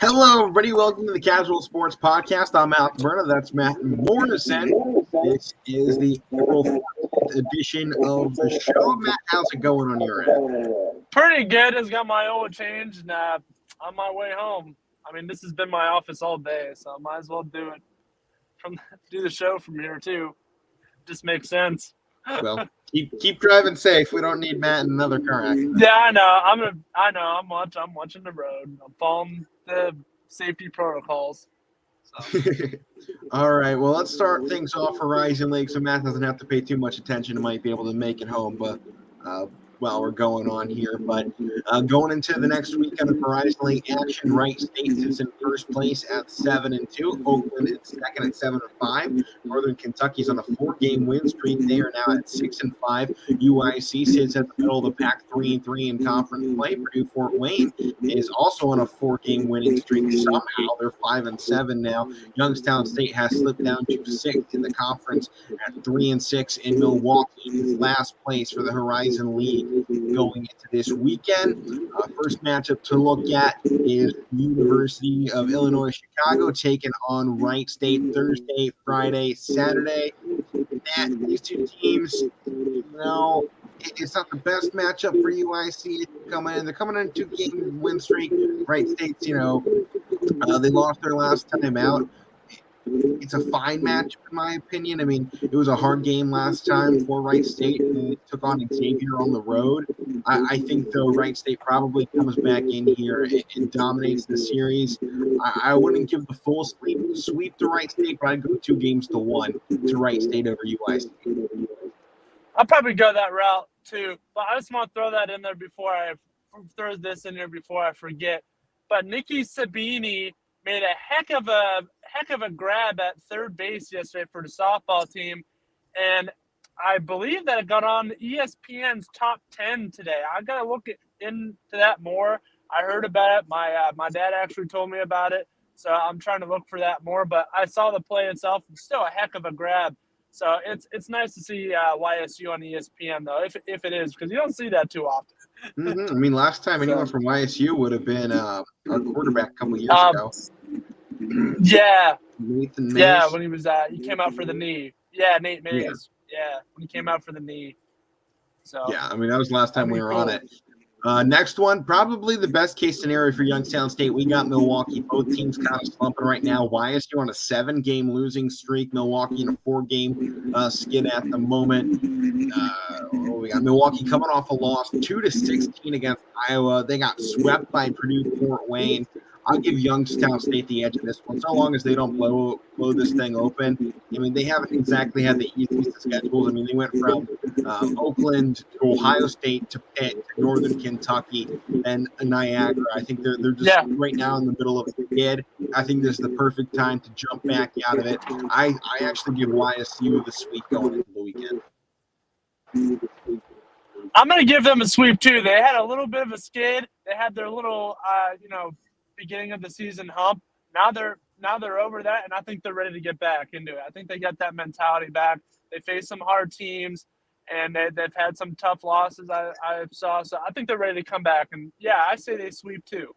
Hello, everybody. Welcome to the Casual Sports Podcast. I'm Alek Koberna. That's Matt Morrison. This is the April 14th edition of the show. Matt, how's it going on your end? Pretty good. Just got my oil changed and on my way home. I mean, this has been my office all day, so I might as well do the show from here too. Just makes sense. Well, keep driving safe. We don't need Matt in another car accident. Yeah, I know. I'm watching the road. I'm following the safety protocols. So. All right. Well, let's start things off Verizon League, so Matt doesn't have to pay too much attention and might be able to make it home. But while we're going on here, but going into the next weekend of Verizon League action, Wright State is in first place at 7-2. Oakland is second at 7-5. Northern Kentucky's on a 4-game win streak. They are now at 6-5. UIC sits at the middle of the pack, 3-3 in conference play. Purdue Fort Wayne is also on a 4-game winning streak. Somehow they're 5-7 now. Youngstown State has slipped down to 6th in the conference at 3-6. In Milwaukee is last place for the Verizon League going into this weekend. First matchup to look at is University of Illinois Chicago taking on Wright State Thursday, Friday, Saturday. And these two teams, it's not the best matchup for UIC coming in. They're coming in a 2-game win streak. Wright State's, they lost their last time out. It's a fine match, in my opinion. I mean, it was a hard game last time for Wright State, and it took on Xavier on the road. I think, though, Wright State probably comes back in here and dominates the series. I wouldn't give the full sweep to Wright State, but I'd go 2-1 to Wright State over UIC. I'll probably go that route, too. But I just want to throw that in there before I forget. But Nikki Sabini made a heck of a grab at third base yesterday for the softball team, and I believe that it got on ESPN's top 10 today. I gotta look into that more. I heard about it. My dad actually told me about it, so I'm trying to look for that more. But I saw the play itself; it's still a heck of a grab. So it's nice to see YSU on ESPN though, if it is, because you don't see that too often. I mean, last time anyone from YSU would have been our quarterback a couple years ago. Yeah. Nathan Mays. Yeah, when he came out for the knee. Yeah, Nate Mays. Yeah, when he came out for the knee. So yeah, I mean, that was the last time we were on it. Next one, probably the best case scenario for Youngstown State. We got Milwaukee. Both teams kind of slumping right now. YSU on a 7-game losing streak. Milwaukee in a 4-game skid at the moment. We got Milwaukee coming off a loss 2-16 against Iowa. They got swept by Purdue Fort Wayne. I'll give Youngstown State the edge of this one, so long as they don't blow this thing open. I mean, they haven't exactly had the easiest schedules. I mean, they went from Oakland to Ohio State to Pitt to Northern Kentucky, then Niagara. I think they're just right now in the middle of a skid. I think this is the perfect time to jump back out of it. I actually give YSU the sweep going into the weekend. I'm going to give them a sweep, too. They had a little bit of a skid. They had their little, beginning of the season hump. Now they're over that, and I think they're ready to get back into it. I think they got that mentality back. They faced some hard teams, and they've had some tough losses I saw. So I think they're ready to come back. And, yeah, I say they sweep, too.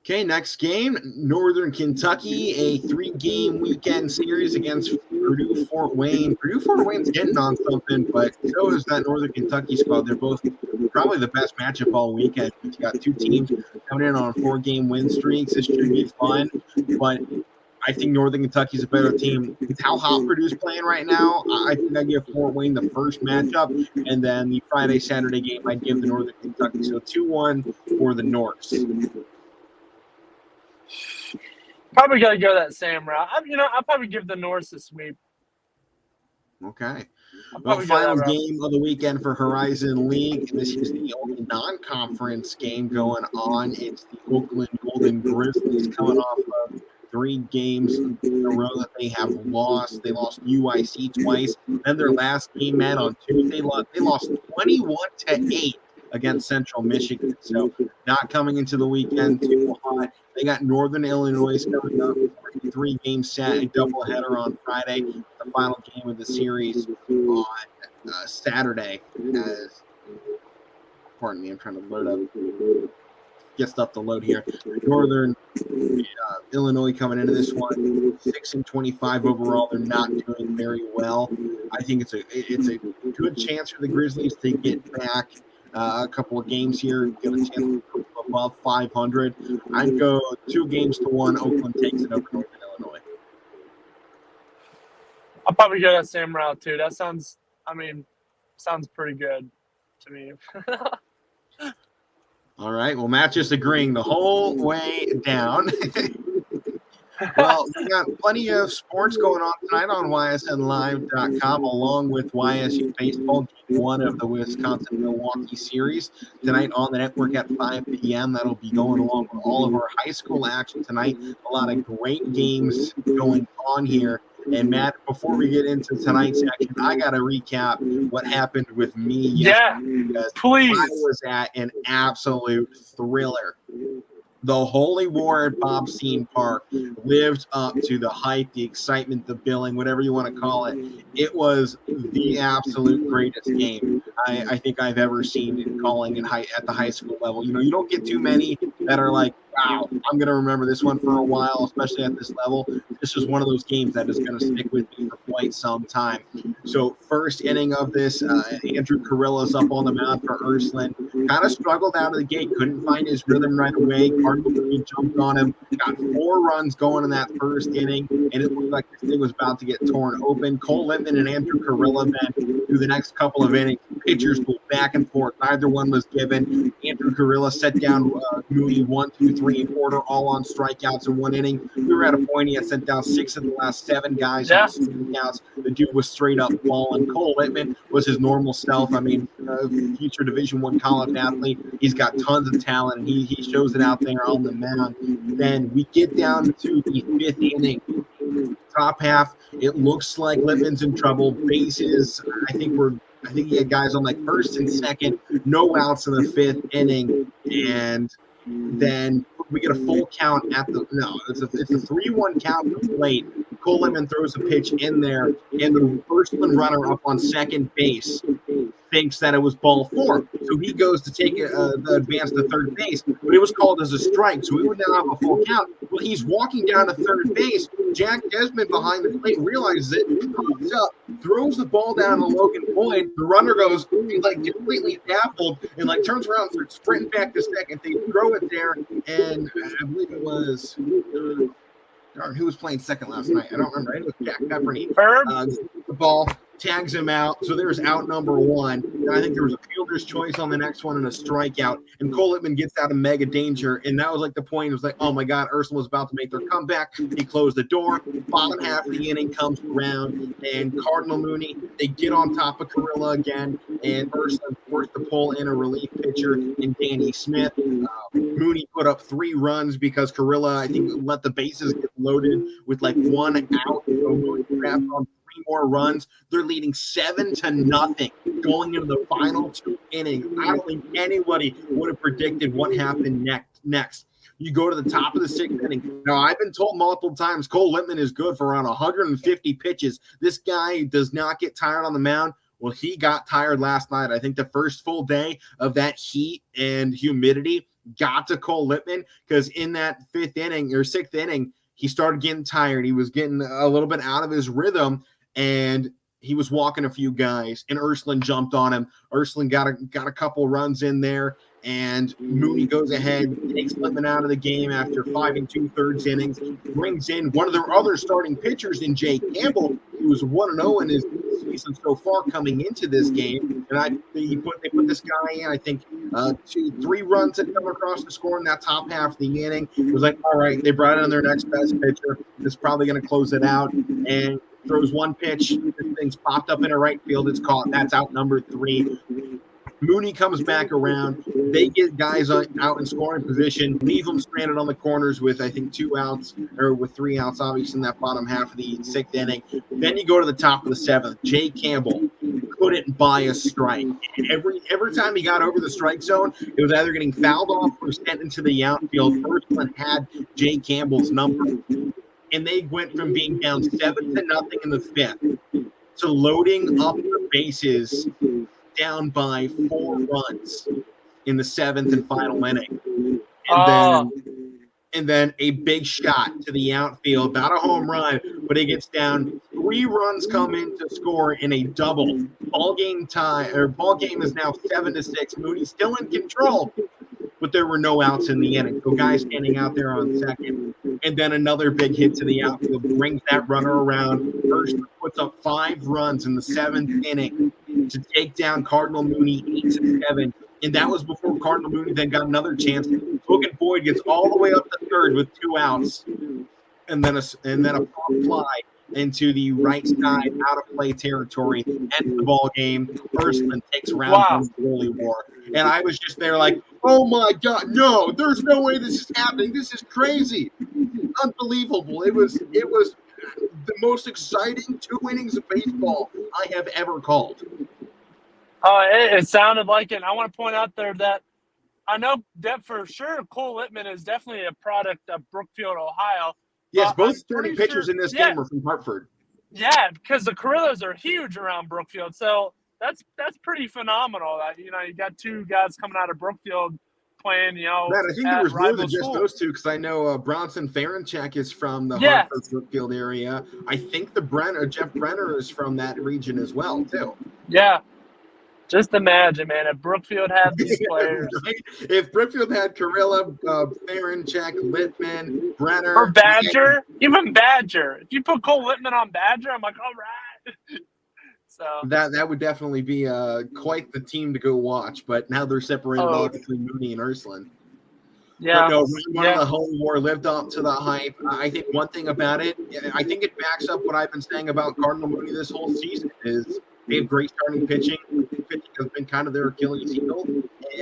Okay, next game, Northern Kentucky, a 3-game weekend series against Purdue Fort Wayne. Purdue Fort Wayne's getting on something, but so is that Northern Kentucky squad. They're both probably the best matchup all weekend. You got two teams coming in on 4-game win streaks. This should be fun, but I think Northern Kentucky's a better team. It's how hot Purdue's playing right now. I think I give Fort Wayne the first matchup, and then the Friday-Saturday game I'd give the Northern Kentucky. So 2-1 for the Norse. Probably got to go that same route. I'll probably give the Norse a sweep. Okay. Well, final game of the weekend for Verizon League. This is the only non-conference game going on. It's the Oakland Golden Grizzlies coming off of 3 games in a row that they have lost. They lost UIC twice. Then their last game, man, on Tuesday, they lost 21-8 against Central Michigan. So not coming into the weekend too hot. They got Northern Illinois coming up, 3-game set, a doubleheader on Friday, the final game of the series on Saturday. Pardon me, I'm trying to load up get stuff to load here. Northern Illinois coming into this one, 6-25 overall. They're not doing very well. I think it's a good chance for the Grizzlies to get back a couple of games here, get a chance to go above 500. I'd go 2-1. Oakland takes it over Northern Illinois. I'll probably go that same route too. That sounds pretty good to me. All right. Well, Matt just agreeing the whole way down. Well, we got plenty of sports going on tonight on YSNLive.com, along with YSU Baseball, game 1 of the Wisconsin-Milwaukee series. Tonight on the network at 5 p.m. That'll be going along with all of our high school action tonight. A lot of great games going on here. And, Matt, before we get into tonight's action, I got to recap what happened with me yesterday. Because please. I was at an absolute thriller. The Holy War at Bob Scene Park lived up to the hype, the excitement, the billing, whatever you want to call it. It was the absolute greatest game I think I've ever seen in calling at the high school level. You know, you don't get too many that are like, wow, I'm going to remember this one for a while, especially at this level. This is one of those games that is going to stick with me for quite some time. So first inning of this, Andrew Carrilla's up on the mound for Ursuline. Kind of struggled out of the gate, couldn't find his rhythm right away. Cardinals jumped on him, got 4 runs going in that first inning, and it looked like this thing was about to get torn open. Cole Littman and Andrew Carrilla then through the next couple of innings. Pitchers go back and forth. Neither one was given. Andrew Carrilla set down Moody 1, 2, 3 in order, all on strikeouts in one inning. We were at a point he had sent down 6 of the last 7 guys on strikeouts. The dude was straight up balling. Cole Littman was his normal self. I mean, future Division I college athlete. He's got tons of talent, and he shows it out there on the mound. Then we get down to the 5th inning. Top half, it looks like Littman's in trouble. Bases, I think he had guys on like first and second, no outs in the 5th inning, and then we get a full count at the it's a 3-1 count to the plate. Cole Littman throws a pitch in there, and the first one runner up on second base thinks that it was ball 4. So he goes to take the advance to third base, but it was called as a strike. So we would now have a full count. Well, he's walking down to third base. Jack Desmond behind the plate realizes it, comes up, throws the ball down to Logan Boyd. The runner goes, he's like completely baffled and like turns around and starts sprinting back to second. They throw it there, and I believe it was who was playing second last night? I don't remember. It was Jack Pepper. He the ball, tags him out. So there's out number 1. And I think there was a fielder's choice on the next one and a strikeout. And Cole Littman gets out of mega danger. And that was like the point. It was like, oh my God, Ursuline was about to make their comeback. He closed the door. Bottom half of the inning comes around. And Cardinal Mooney, they get on top of Carrilla again. And Ursuline forced to pull in a relief pitcher in Danny Smith. Mooney put up 3 runs because Carrilla, I think, let the bases get loaded with like 1 out. So Mooney grabbed on 3 more runs. They're leading 7-0 going into the final 2 innings. I don't think anybody would have predicted what happened next. You go to the top of the 6th inning. Now, I've been told multiple times Cole Littman is good for around 150 pitches. This guy does not get tired on the mound. Well, he got tired last night. I think the first full day of that heat and humidity got to Cole Littman because in that 5th inning or 6th inning, he started getting tired. He was getting a little bit out of his rhythm, and he was walking a few guys, and Ursuline jumped on him. Ursuline got a couple runs in there, and Mooney goes ahead, takes Littman out of the game after 5 2/3 innings, brings in one of their other starting pitchers in Jay Campbell, who was 1-0 in his season so far coming into this game. And they put this guy in, I think, 2-3 runs had come across the score in that top half of the inning. It was like, all right, they brought in their next best pitcher. It's probably going to close it out. And throws 1 pitch. This thing's popped up in a right field. It's caught. That's out number 3. Mooney comes back around. They get guys out in scoring position, leave them stranded on the corners with, I think, 2 outs, or with 3 outs, obviously, in that bottom half of the 6th inning. Then you go to the top of the 7th. Jay Campbell couldn't buy a strike. Every time he got over the strike zone, it was either getting fouled off or sent into the outfield. Ursuline had Jay Campbell's number. And they went from being down 7-0 in the 5th to loading up the bases down by 4 runs in the 7th and final inning. And then a big shot to the outfield, not a home run, but it gets down. 3 runs come in to score in a double. Ball game is now 7-6. Mooney's still in control, but there were no outs in the inning. So guys standing out there on second. And then another big hit to the outfield brings that runner around. First puts up 5 runs in the 7th inning to take down Cardinal Mooney 8-7. And that was before Cardinal Mooney then got another chance. Logan Boyd gets all the way up to third with 2 outs, and then a pop fly into the right side out of play territory. Ends the ball game. Ursuline takes round one of the goalie war. And I was just there like, oh my God, no, there's no way this is happening. This is crazy. Unbelievable. It was the most exciting 2 innings of baseball I have ever called. It sounded like it. I want to point out there that I know that for sure Cole Littman is definitely a product of Brookfield, Ohio. Yes, both starting pitchers in this game are from Hartford. Yeah, because the Carrillos are huge around Brookfield. So that's pretty phenomenal. That you got 2 guys coming out of Brookfield playing. Man, I think there was more than just those 2 because I know Bronson Ferenchak is from the Hartford Brookfield area. I think Jeff Brenner is from that region as well too. Yeah. Just imagine, man, if Brookfield had these players. Right? If Brookfield had Carrillo, Ferenchak, Littman, Brenner. Or Badger. Even Badger. If you put Cole Littman on Badger, I'm like, all right. So that would definitely be quite the team to go watch. But now they're separated between Mooney and Ursuline. Yeah. But no, the home war lived up to the hype. I think one thing about it, I think it backs up what I've been saying about Cardinal Mooney this whole season is they have great starting pitching. Pitching has been kind of their Achilles heel,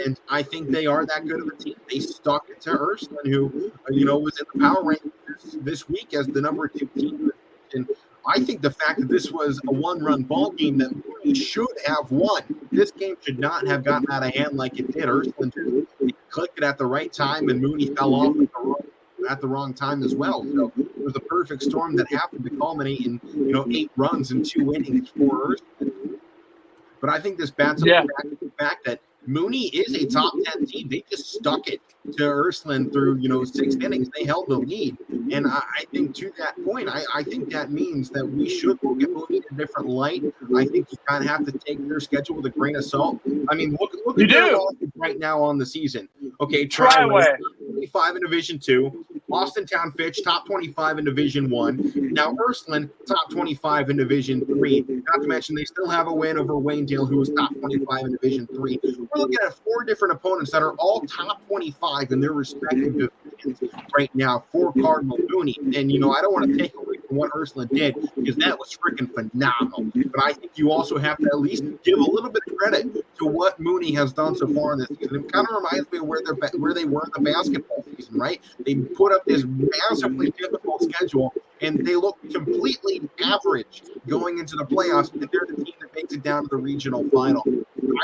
and I think they are that good of a team. They stuck it to Ursuline, who was in the power rankings this week as the number 2 team. And I think the fact that this was a 1-run ball game that Mooney should have won. This game should not have gotten out of hand like it did. Ursuline just clicked it at the right time, and Mooney fell off at the wrong time as well. So it was a perfect storm that happened to culminate in 8 runs in 2 innings for Ursuline. But I think this backs up the fact that Mooney is a top 10 team. They just stuck it to Ursuline through 6 innings. They held the lead, and I think to that point, I think that means that we should look at Mooney in a different light. I think you kind of have to take their schedule with a grain of salt. I mean, look at their losses right now on the season. Okay, Triway, 25 in Division 2. Austin Town Fitch, top 25 in Division 1. Now Ursuline, top 25 in Division 3. Not to mention they still have a win over Waynedale, who was top 25 in Division 3. We're looking at 4 different opponents that are all top 25 in their respective divisions right now for Cardinal Mooney. And, I don't want to take away from what Ursuline did because that was freaking phenomenal. But I think you also have to at least give a little bit of credit to what Mooney has done so far in this season. It kind of reminds me of where they were in the basketball season, right? They put up this massively difficult schedule, and they look completely average going into the playoffs, and they're the team that makes it down to the regional final.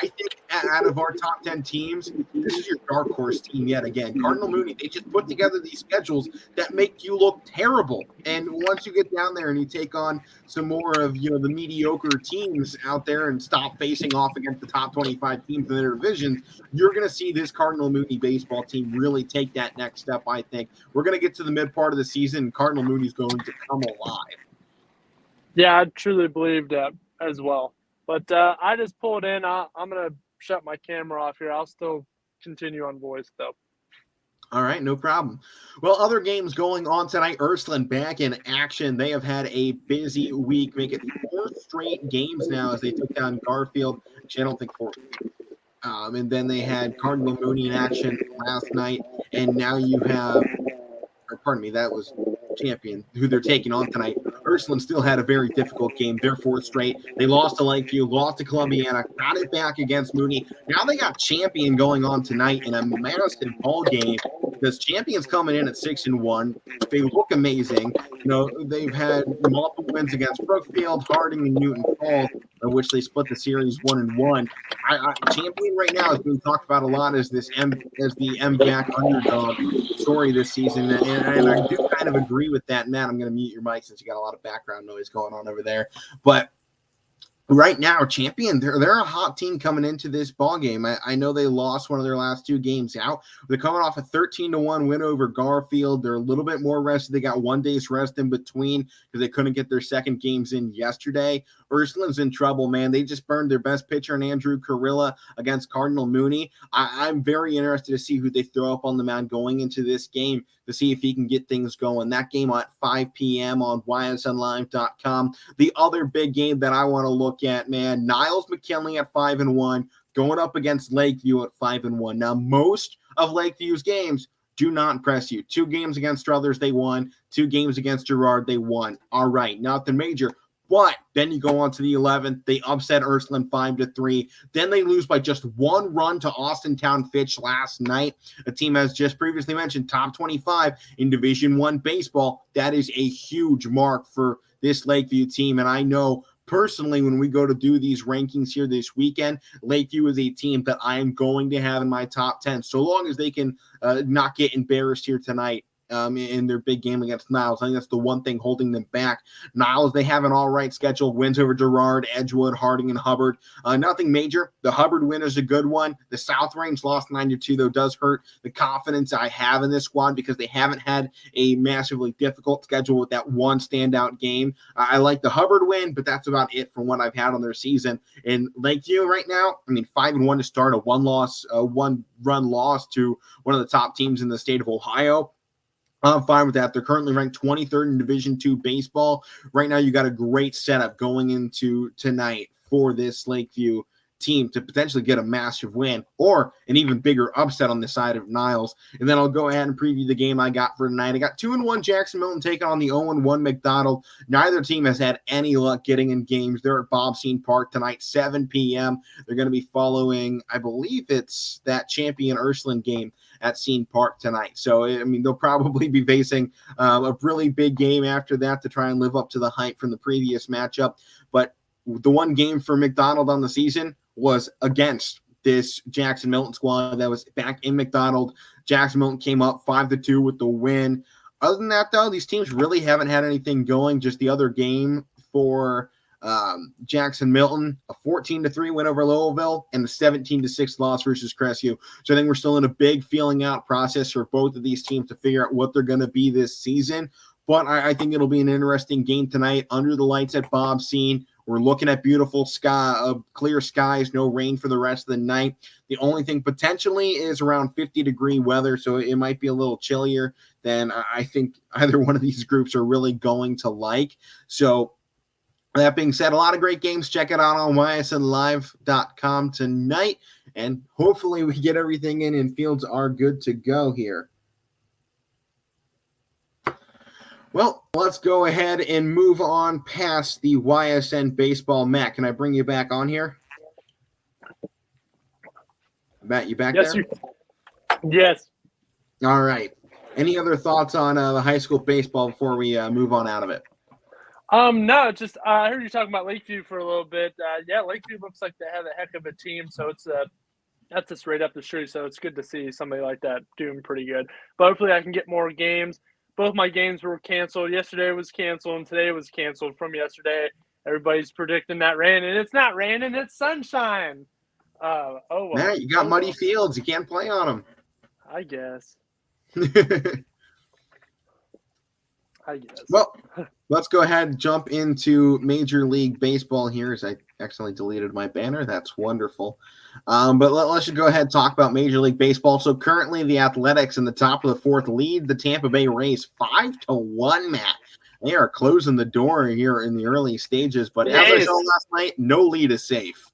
I think out of our top 10 teams, this is your dark horse team yet again. Cardinal Mooney, they just put together these schedules that make you look terrible. And once you get down there and you take on some more of, the mediocre teams out there and stop facing off against the top 25 teams in their divisions, you're going to see this Cardinal Mooney baseball team really take that next step, I think. We're going to get to the mid part of the season, and Cardinal Mooney's going to come alive. Yeah, I truly believe that as well. But I just pulled in. I'm going to shut my camera off here. I'll still continue on voice, though. All right, no problem. Well, other games going on tonight. Ursuline back in action. They have had a busy week, making 4 straight games now as they took down Garfield. Actually, I don't think 4. And then they had Cardinal Mooney in action last night. And now you have, that was Champion, who they're taking on tonight. Ursuline still had a very difficult game. They're 4th straight. They lost to Lakeview, lost to Columbiana, got it back against Mooney. Now they got Champion going on tonight in a massive ball game because Champion's coming in at 6-1. They look amazing. They've had multiple wins against Brookfield, Harding, and Newton Falls, in which they split the series 1-1. Champion right now is being talked about a lot as the MVAC underdog story this season, and I do kind of agree with that. Matt, I'm going to mute your mic since you got a lot of background noise going on over there. But right now, champion, they're a hot team coming into this ball game. I know they lost one of their last 2 games out. They're coming off a 13-1 win over Garfield. They're a little bit more rested. They got 1 day's rest in between because they couldn't get their second games in yesterday. Ursulin's in trouble, man. They just burned their best pitcher in Andrew Carrilla against Cardinal Mooney. I'm very interested to see who they throw up on the mound going into this game to see if he can get things going. That game at 5 p.m. on YSNlive.com. The other big game that I want to look at, man, Niles McKinley at 5-1 going up against Lakeview at 5-1. Now, most of Lakeview's games do not impress you. 2 games against Struthers, they won. 2 games against Girard, they won. All right, nothing major. But then you go on to the 11th. They upset Ursuline 5-3. Then they lose by just 1 run to Austintown Fitch last night. A team, as just previously mentioned, top 25 in Division I baseball. That is a huge mark for this Lakeview team. And I know personally, when we go to do these rankings here this weekend, Lakeview is a team that I am going to have in my top 10, so long as they can not get embarrassed here tonight. In their big game against Niles. I think that's the one thing holding them back. Niles, they have an all right schedule. Wins over Girard, Edgewood, Harding, and Hubbard. Nothing major. The Hubbard win is a good one. The South Range lost 9-2, though, does hurt the confidence I have in this squad because they haven't had a massively difficult schedule with that one standout game. I like the Hubbard win, but that's about it from what I've had on their season. In Lakeview right now, 5-1 to start, a one-run loss to one of the top teams in the state of Ohio. I'm fine with that. They're currently ranked 23rd in Division II baseball. Right now, you got a great setup going into tonight for this Lakeview team to potentially get a massive win or an even bigger upset on the side of Niles. And then I'll go ahead and preview the game I got for tonight. I got 2-1 Jackson Milton taking on the 0-1 McDonald. Neither team has had any luck getting in games. They're at Bobseen Park tonight, 7 p.m. They're going to be following, I believe it's that champion Ursuline game at Scene Park tonight. So, they'll probably be facing a really big game after that to try and live up to the hype from the previous matchup. But the one game for McDonald on the season was against this Jackson Milton squad that was back in McDonald. Jackson Milton came up 5-2 with the win. Other than that, though, these teams really haven't had anything going. Just the other game for Jackson Milton, a 14-3 win over Lowellville and a 17-6 loss versus Crestview. So I think we're still in a big feeling out process for both of these teams to figure out what they're going to be this season. But I think it'll be an interesting game tonight under the lights at Bobseen. We're looking at beautiful sky, clear skies, no rain for the rest of the night. The only thing potentially is around 50-degree weather, so it might be a little chillier than I think either one of these groups are really going to like. So that being said, a lot of great games. Check it out on YSNlive.com tonight, and hopefully we get everything in and fields are good to go here. Well, let's go ahead and move on past the YSN baseball. Matt, can I bring you back on here? Matt, you back there? Yes. All right. Any other thoughts on the high school baseball before we move on out of it? No, just I heard you talking about Lakeview for a little bit. Yeah, Lakeview looks like they have a heck of a team, so it's that's just right up the street. So it's good to see somebody like that doing pretty good. But hopefully, I can get more games. Both my games were canceled. Yesterday was canceled, and today was canceled from yesterday. Everybody's predicting that rain, and it's not raining; it's sunshine. Oh well. Matt, you got muddy fields. You can't play on them. I guess. Well, let's go ahead and jump into Major League Baseball here as I accidentally deleted my banner. That's wonderful. But let's just go ahead and talk about Major League Baseball. So currently the Athletics in the top of the fourth lead the Tampa Bay Rays 5-1, Matt. They are closing the door here in the early stages. But as I saw last night, no lead is safe.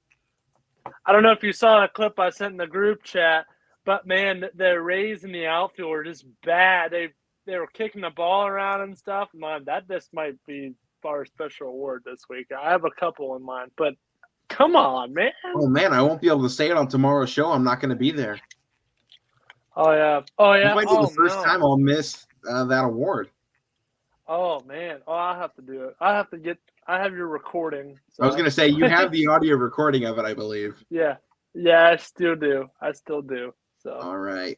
I don't know if you saw a clip I sent in the group chat, but, man, the Rays in the outfield are just bad. They were kicking the ball around and stuff. Man, that just might be our special award this week. I have a couple in mind, but come on, man. Oh, man, I won't be able to say it on tomorrow's show. I'm not going to be there. Oh, yeah. Oh, yeah. It might be the first time I'll miss that award. Oh, man. Oh, I'll have to do it. I have your recording. So I was going to say, you have the audio recording of it, I believe. Yeah. Yeah, I still do. So all right.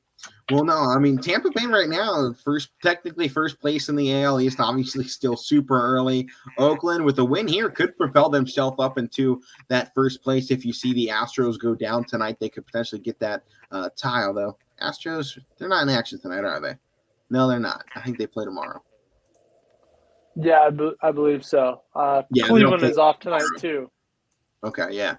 Well, no, I mean Tampa Bay right now, technically first place in the AL East, obviously still super early. Oakland with a win here could propel themselves up into that first place. If you see the Astros go down tonight, they could potentially get that tie. Although Astros, they're not in action tonight, are they? No, they're not. I think they play tomorrow. yeah, I believe so. Yeah, Cleveland is off tonight too. Okay, yeah.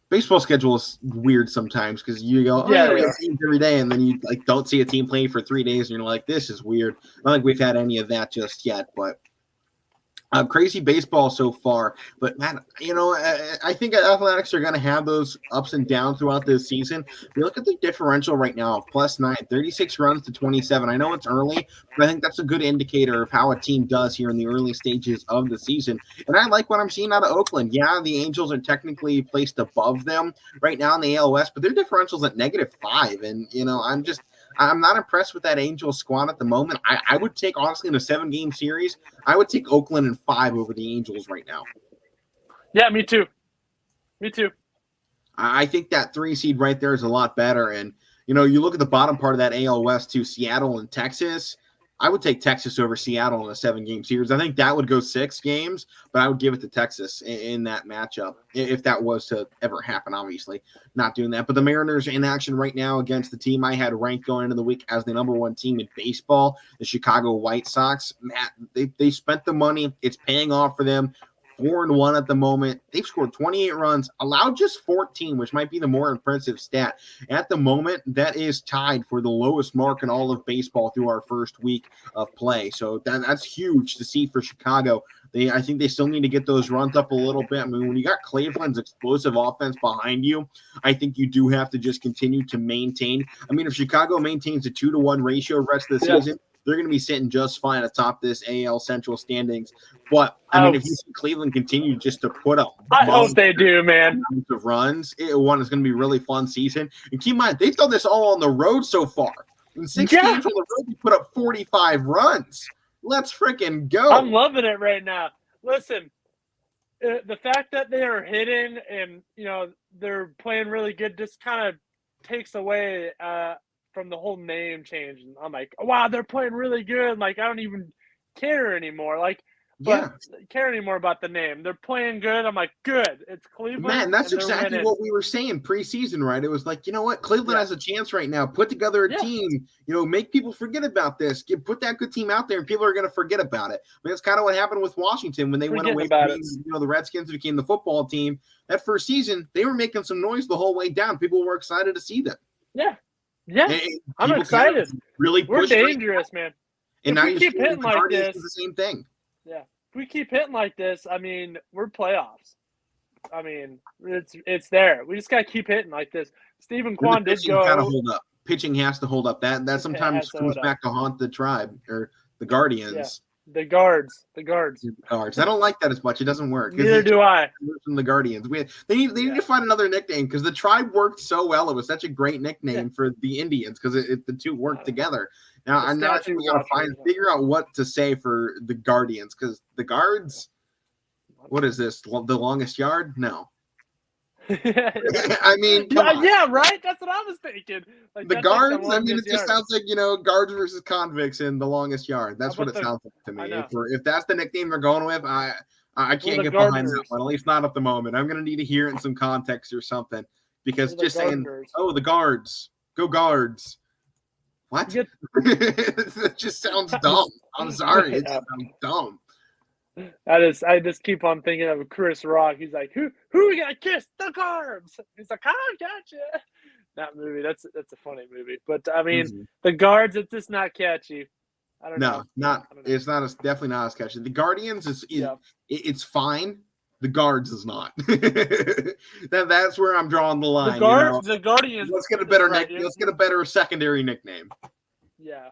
Baseball schedule is weird sometimes because you go, we have teams every day, and then you don't see a team playing for 3 days, and you're like, this is weird. Not like we've had any of that just yet, but crazy baseball so far. But man, I think Athletics are going to have those ups and downs throughout this season. We look at the differential right now of +9, 36 runs to 27. I know it's early, but I think that's a good indicator of how a team does here in the early stages of the season. And I like what I'm seeing out of Oakland. Yeah, the Angels are technically placed above them right now in the AL West, but their differential's at -5. And, I'm not impressed with that Angels squad at the moment. I would take, honestly, in a 7-game series, I would take Oakland in 5 over the Angels right now. Yeah, me too. I think that 3 seed right there is a lot better. And, you look at the bottom part of that AL West to Seattle and Texas. I would take Texas over Seattle in a 7-game series. I think that would go 6 games, but I would give it to Texas in that matchup if that was to ever happen, obviously. Not doing that. But the Mariners in action right now against the team I had ranked going into the week as the number 1 team in baseball, the Chicago White Sox. Matt, they spent the money. It's paying off for them. 4-1 at the moment. They've scored 28 runs, allowed just 14, which might be the more impressive stat. At the moment, that is tied for the lowest mark in all of baseball through our first week of play. So that's huge to see for Chicago. I think they still need to get those runs up a little bit. I mean, when you got Cleveland's explosive offense behind you, I think you do have to just continue to maintain. I mean, if Chicago maintains a 2-to-1 ratio the rest of the season, they're going to be sitting just fine atop this AL Central standings. But, I mean, if you see Cleveland continue just to put up I hope they do, man. Of runs, it's going to be a really fun season. And keep in mind, they've done this all on the road so far. In 6 games on the road, they put up 45 runs. Let's freaking go. I'm loving it right now. Listen, the fact that they are hitting and, they're playing really good just kind of takes away from the whole name change. And I'm like, wow, they're playing really good. Like, I don't even care anymore. Care anymore about the name. They're playing good. I'm like, good. It's Cleveland. Man, that's exactly what we were saying preseason, right? It was like, you know what? Cleveland has a chance right now. Put together a team, make people forget about this. Put that good team out there, and people are going to forget about it. I mean, that's kind of what happened with Washington when they went away from the Redskins and became the football team. That first season, they were making some noise the whole way down. People were excited to see them. Yeah. I'm excited. Really, we're dangerous, man. And if now we keep hitting like this, the same thing. Yeah. If we keep hitting like this, I mean, we're playoffs. I mean, it's there. We just got to keep hitting like this. Stephen Kwan did go. Got to hold up. Pitching has to hold up. That sometimes comes back to haunt the tribe or the Guardians. Yeah. The guards. I don't like that as much. It doesn't work. Neither do I. From the Guardians. They need to find another nickname because the tribe worked so well. It was such a great nickname for the Indians because the two worked together. Now I think we got to figure out what to say for the Guardians because the guards. What is this? The longest yard? No. I mean, yeah, right. That's what I was thinking. Like, the guards. I mean, it just sounds like guards versus convicts in the longest yard. That's what it sounds like to me. If that's the nickname they're going with, I can't get behind that one. At least not at the moment. I'm gonna need to hear it in some context or something because just saying, "Oh, the guards, go guards." What? It just sounds dumb. I'm sorry, it sounds dumb. I just keep on thinking of Chris Rock. He's like, who we gonna kiss? The guards. He's like, oh, gotcha. That movie, that's a funny movie. But I mean, the guards, it's just not catchy. I don't know. It's definitely not as catchy. The Guardians it's fine. The guards is not. That's where I'm drawing the line. The Guardians. Let's get a better Let's get a better secondary nickname. Yeah.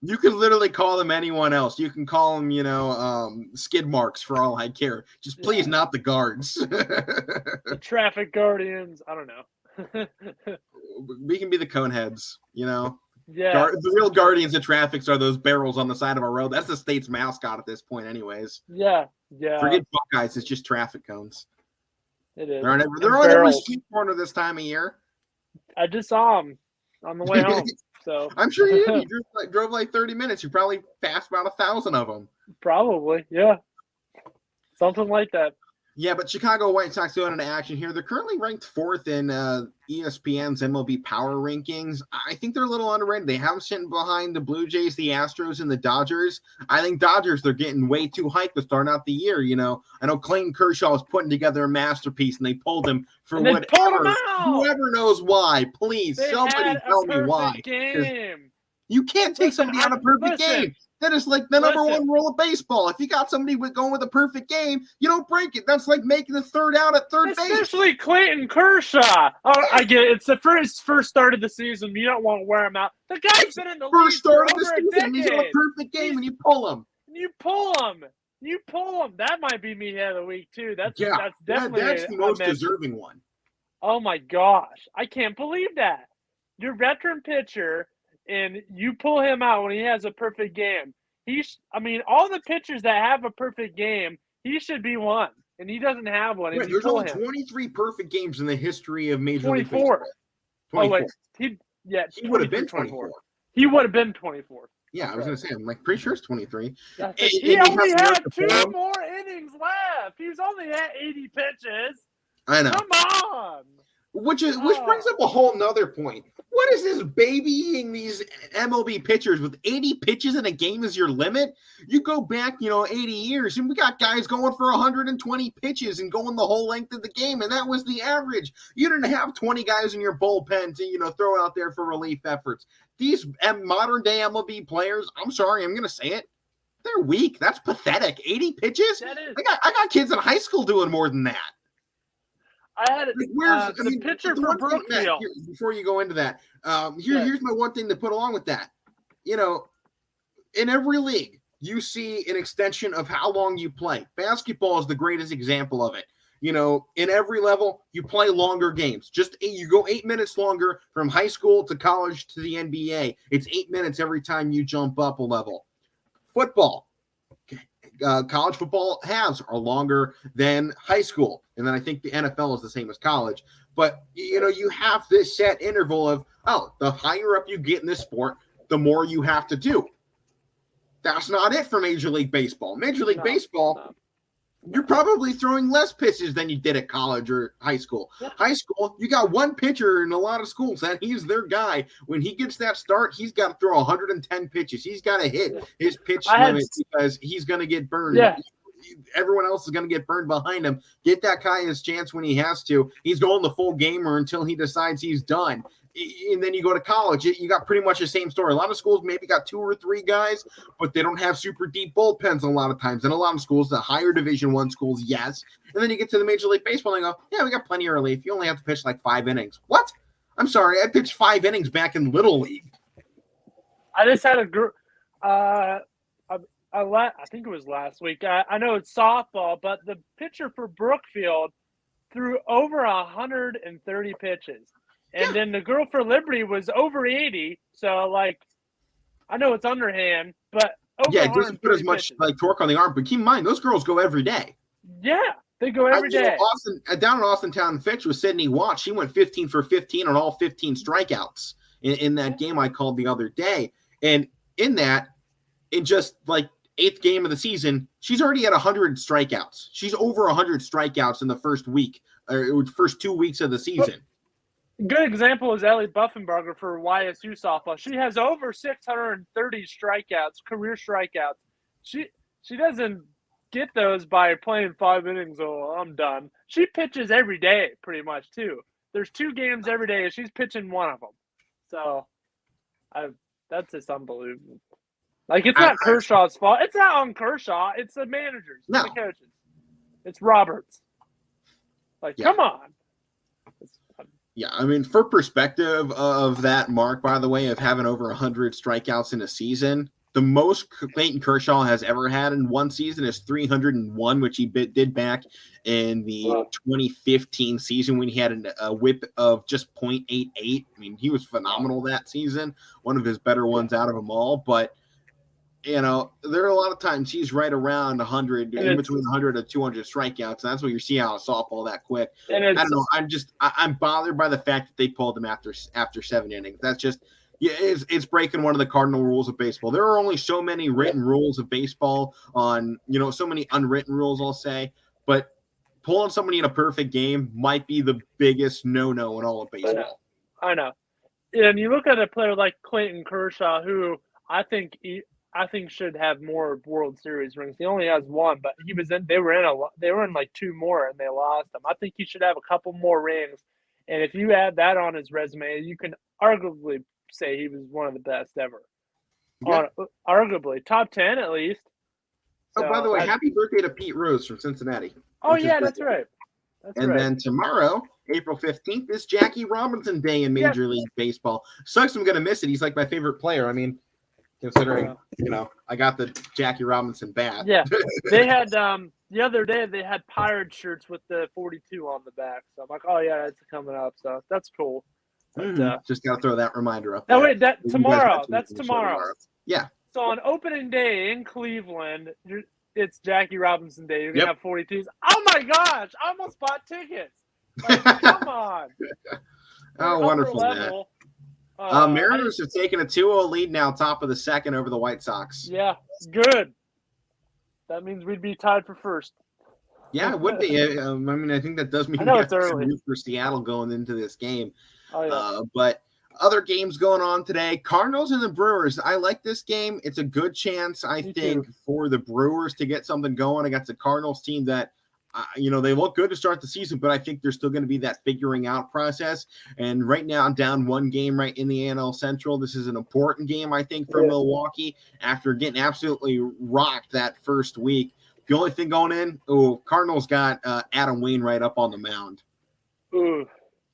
You can literally call them anyone else. You can call them, skid marks for all I care. Just please not the guards. The traffic guardians. I don't know. We can be the coneheads, Yeah. The real guardians of traffic are those barrels on the side of our road. That's the state's mascot at this point anyways. Yeah. Forget Buckeyes. It's just traffic cones. It is. They're on every street corner this time of year. I just saw him on the way home. So I'm sure you did. You drove like 30 minutes. You probably passed about 1,000 of them. probably, yeah. Something like that. Yeah, but Chicago White Sox going into action here. They're currently ranked 4th in ESPN's MLB Power Rankings. I think they're a little underrated. They have them sitting behind the Blue Jays, the Astros, and the Dodgers. I think Dodgers, they're getting way too hyped to start out the year. You know, I know Clayton Kershaw was putting together a masterpiece, and they pulled him for And they whatever. pulled him out. Whoever knows why, please, They somebody had tell a me why. perfect game. You can't take Listen, somebody on a perfect game. That is like the number one rule of baseball. If you got somebody going with a perfect game, you don't break it. That's like making the third out at third base. Especially Clayton Kershaw. Oh, I get it. It's the first start of the season. You don't want to wear him out. The guy's been in the league First start for of the over a season. He's on a decade. perfect game, and you pull him. You pull him. That might be me head of the week too. That's definitely that's the most deserving one. Oh my gosh, I can't believe that. Your veteran pitcher, and you pull him out when he has a perfect game. All the pitchers that have a perfect game, he should be one, and he doesn't have one. Right, there's only 23 perfect games in the history of Major League 24. Baseball. 24. Oh wait, he would have been 24. He would have been 24. Yeah, I was going to say, I'm like pretty sure it's 23. He only had 2 more innings left. He's only at 80 pitches. I know. Come on. Which brings up a whole nother point. What is this babying these MLB pitchers with 80 pitches in a game as your limit? You go back, 80 years, and we got guys going for 120 pitches and going the whole length of the game, and that was the average. You didn't have 20 guys in your bullpen to, throw out there for relief efforts. These modern-day MLB players, I'm sorry, I'm going to say it, they're weak. That's pathetic. 80 pitches? That is. I got kids in high school doing more than that. I had the pitcher for Brookfield. Before you go into that, here's my one thing to put along with that. In every league, you see an extension of how long you play. Basketball is the greatest example of it. In every level, you play longer games. You go 8 minutes longer from high school to college to the NBA. It's 8 minutes every time you jump up a level. Football. College football halves are longer than high school. And then I think the NFL is the same as college. But, you have this set interval of, the higher up you get in this sport, the more you have to do. That's not it for Major League Baseball. Major League Baseball, you're probably throwing less pitches than you did at college or high school. Yeah. High school, you got one pitcher in a lot of schools, and he's their guy. When he gets that start, he's got to throw 110 pitches. He's got to hit his pitch limit because he's going to get burned. Yeah. Everyone else is going to get burned behind him. Get that guy his chance when he has to. He's going the full game or until he decides he's done. And then you go to college, you got pretty much the same story. A lot of schools maybe got 2 or 3 guys, but they don't have super deep bullpens a lot of times. And a lot of schools, the higher Division I schools, yes. And then you get to the Major League Baseball and they go, yeah, we got plenty of relief. You only have to pitch like 5 innings. What? I'm sorry, I pitched 5 innings back in Little League. I just had a group. I think it was last week. I know it's softball, but the pitcher for Brookfield threw over 130 pitches. And then the girl for Liberty was over 80. So, I know it's underhand, but over it doesn't put as much torque on the arm. But keep in mind, those girls go every day. Yeah, they go every day. Down in Austintown Fitch with Sydney Watts, she went 15 for 15 on all 15 strikeouts in that game I called the other day. And in that, in just 8th game of the season, she's already at 100 strikeouts. She's over 100 strikeouts in the first week, or first 2 weeks of the season. Good example is Ellie Buffenbarger for YSU softball. She has over 630 strikeouts, career strikeouts. She doesn't get those by playing 5 innings. Oh, I'm done. She pitches every day, pretty much too. There's 2 games every day, and she's pitching one of them. So, that's just unbelievable. It's not Kershaw's fault. It's not on Kershaw. It's the managers, the coaches. It's Roberts. Come on. Yeah, I mean, for perspective of that mark, by the way, of having over 100 strikeouts in a season, the most Clayton Kershaw has ever had in one season is 301, which he did back in the 2015 season when he had a whip of just .88. I mean, he was phenomenal that season, one of his better ones out of them all. But you know, there are a lot of times he's right around 100, in between 100 and 200 strikeouts. And that's what you see how a softball that quick. And I don't know. I'm bothered by the fact that they pulled him after 7 innings. That's just, yeah, it's breaking one of the cardinal rules of baseball. There are only so many written rules of baseball on, you know, so many unwritten rules, I'll say. But pulling somebody in a perfect game might be the biggest no-no in all of baseball. I know. And you look at a player like Clayton Kershaw, who I think should have more World Series rings. He only has one, but they were in like 2 more and they lost him. I think he should have a couple more rings. And if you add that on his resume, you can arguably say he was one of the best ever. Yeah. Arguably top 10 at least. So, by the way, happy birthday to Pete Rose from Cincinnati. Oh yeah, that's right. Then tomorrow, April 15th, is Jackie Robinson Day in Major League Baseball. Sucks I'm going to miss it. He's like my favorite player. I mean, considering, you know, I got the Jackie Robinson bat. Yeah. They had the other day they had Pirate shirts with the 42 on the back. So I'm like, oh yeah, it's coming up. So that's cool. But, just got to throw that reminder up. Oh wait, that's tomorrow. Yeah. So on opening day in Cleveland, it's Jackie Robinson Day. You're going to have 42s. Oh my gosh, I almost bought tickets. Like, come on. Oh, wonderful, man. Mariners have taken a 2-0 lead now, top of the second over the White Sox. Yeah, good. That means we'd be tied for first. Yeah, it would be. I mean, I think that does mean we have to root for Seattle going into this game. Oh, yeah. But other games going on today, Cardinals and the Brewers. I like this game. It's a good chance, I think, for the Brewers to get something going against the Cardinals team that, you know, they look good to start the season, but I think there's still going to be that figuring out process. And right now, down 1 game right in the NL Central. This is an important game, I think, for Milwaukee after getting absolutely rocked that first week. The only thing going in, Cardinals got Adam Wainwright up on the mound. Ooh.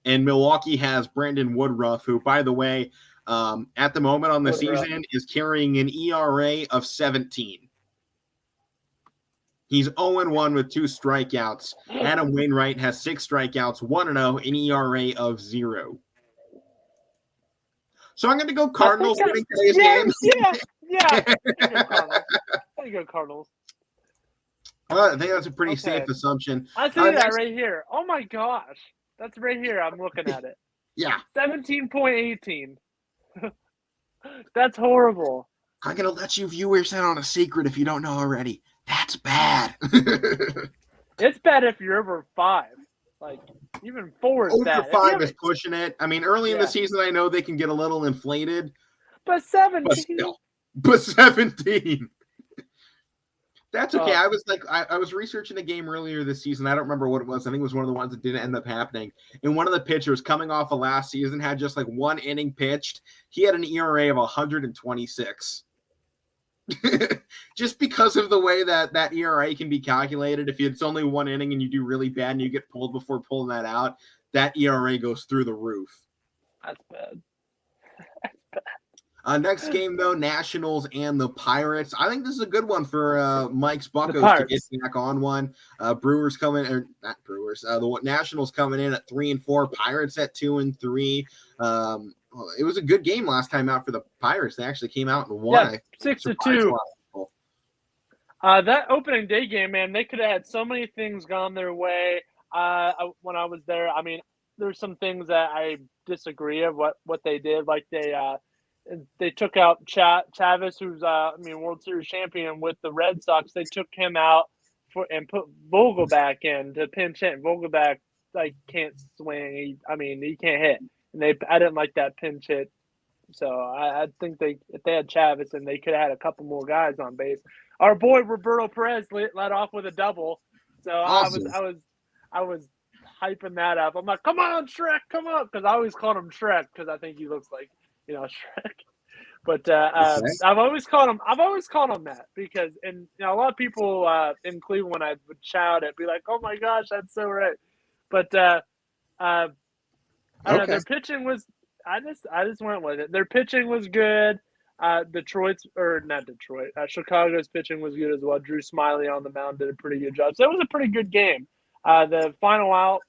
And Milwaukee has Brandon Woodruff, who, by the way, at the moment on the season is carrying an ERA of 17. He's 0-1 with 2 strikeouts. Adam Wainwright has 6 strikeouts, 1-0, an ERA of 0. So I'm going to go Cardinals winning today's game. Yeah. There you go, Cardinals. I think that's a pretty safe assumption. I see that right here. Oh, my gosh. That's right here. I'm looking at it. Yeah. 17.18. That's horrible. I'm going to let you viewers in on a secret if you don't know already. That's bad. It's bad if you're over 5. Like, even 4 is bad. Over 5 is pushing it. I mean, early in the season, I know they can get a little inflated. But 17. But 17. That's okay. I was like, I was researching a game earlier this season. I don't remember what it was. I think it was one of the ones that didn't end up happening. And one of the pitchers coming off of last season had just like 1 inning pitched. He had an ERA of 126. Just because of the way that ERA can be calculated. If it's only 1 inning and you do really bad and you get pulled before pulling that out, that ERA goes through the roof. That's bad. Next game, though, Nationals and the Pirates. I think this is a good one for Mike's Buccos to get back on one. Brewers coming, or not Brewers, the Nationals coming in at 3-4, Pirates at 2-3. It was a good game last time out for the Pirates. They actually came out and won. Yeah, 6-2. That opening day game, man, they could have had so many things gone their way. When I was there, I mean, there's some things that I disagree of what they did. Like they took out Chavez, who's World Series champion with the Red Sox. They took him out and put Vogelback in to pinch hit. Vogelback can't swing. He can't hit. And I didn't like that pinch hit. So I think if they had Chavez, and they could have had a couple more guys on base. Our boy Roberto Perez led off with a double. So awesome. I was hyping that up. I'm like, come on, Shrek, come on, because I always called him Shrek because I think he looks like Shrek. But I've always called him that because a lot of people in Cleveland, when I would shout it, be like, oh my gosh, that's so right. But I don't know, their pitching was I just went with it. Their pitching was good. Chicago's pitching was good as well. Drew Smiley on the mound did a pretty good job. So it was a pretty good game. The final out,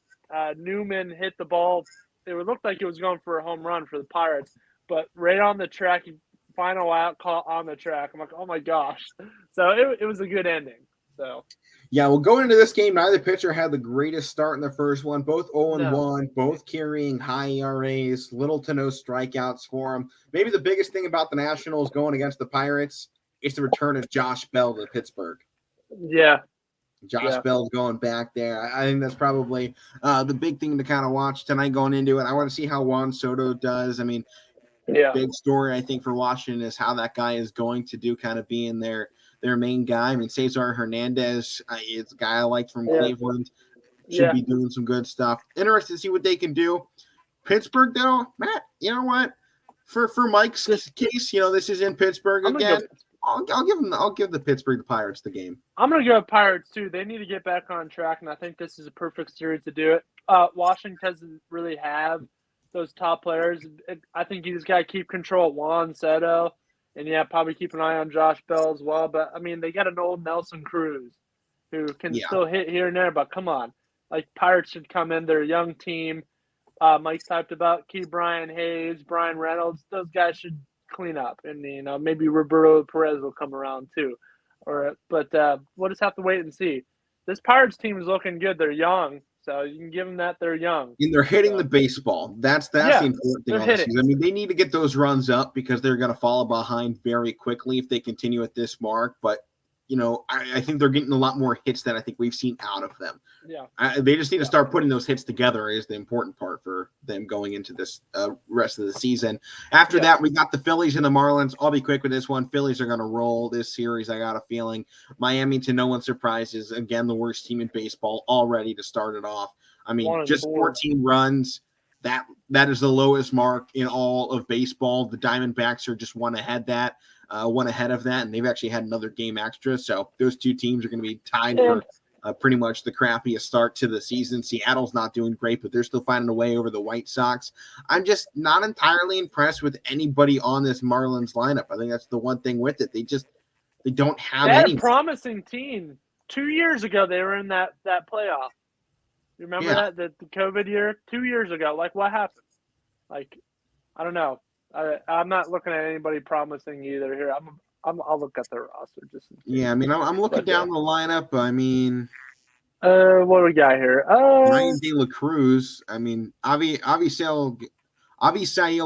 Newman hit the ball. It looked like it was going for a home run for the Pirates, but right on the track, he final out call on the track. I'm like, oh my gosh. So it was a good ending. So yeah, well, going into this game, neither pitcher had the greatest start in the first one. Both 0-1, both carrying high ERAs, little to no strikeouts for them. Maybe the biggest thing about the Nationals going against the Pirates is the return of Josh Bell to Pittsburgh. Yeah. Josh Bell's going back there. I think that's probably the big thing to kind of watch tonight going into it. I want to see how Juan Soto does. I mean, big story, I think, for Washington is how that guy is going to do, kind of being their main guy. I mean, Cesar Hernandez is a guy I like from Cleveland. Should be doing some good stuff. Interested to see what they can do. Pittsburgh, though, Matt, you know what? For Mike's case, this is in Pittsburgh again. I'll give the Pittsburgh Pirates the game. I'm gonna go Pirates too. They need to get back on track, and I think this is a perfect series to do it. Washington doesn't really have those top players. I think you just gotta keep control of Juan Soto, and probably keep an eye on Josh Bell as well. But I mean, they got an old Nelson Cruz who can still hit here and there. But come on, like Pirates should come in. They're a young team. Mike's typed about Brian Hayes, Brian Reynolds. Those guys should clean up, and maybe Roberto Perez will come around too. But we'll just have to wait and see. This Pirates team is looking good. They're young, so you can give them that. They're young, and they're hitting the baseball. That's the important thing on this season. I mean, they need to get those runs up because they're going to fall behind very quickly if they continue at this mark. But I think they're getting a lot more hits than I think we've seen out of them. Yeah, they just need to start putting those hits together is the important part for them going into this rest of the season. After that, we got the Phillies and the Marlins. I'll be quick with this one. Phillies are going to roll this series. I got a feeling. Miami, to no one's surprise, is again the worst team in baseball already to start it off. I mean, just 14 runs. That is the lowest mark in all of baseball. The Diamondbacks are just one ahead of that, and they've actually had another game extra. So those two teams are going to be tied for pretty much the crappiest start to the season. Seattle's not doing great, but they're still finding a way over the White Sox. I'm just not entirely impressed with anybody on this Marlins lineup. I think that's the one thing with it. They don't have any. They had a promising team. 2 years ago, they were in that playoff. You remember that the COVID year? 2 years ago. Like, what happened? Like, I don't know. I'm not looking at anybody promising either here. I'll look at their roster just. I mean, I'm looking down the lineup. I mean, what do we got here? Ryan De La Cruz. I mean, Avisail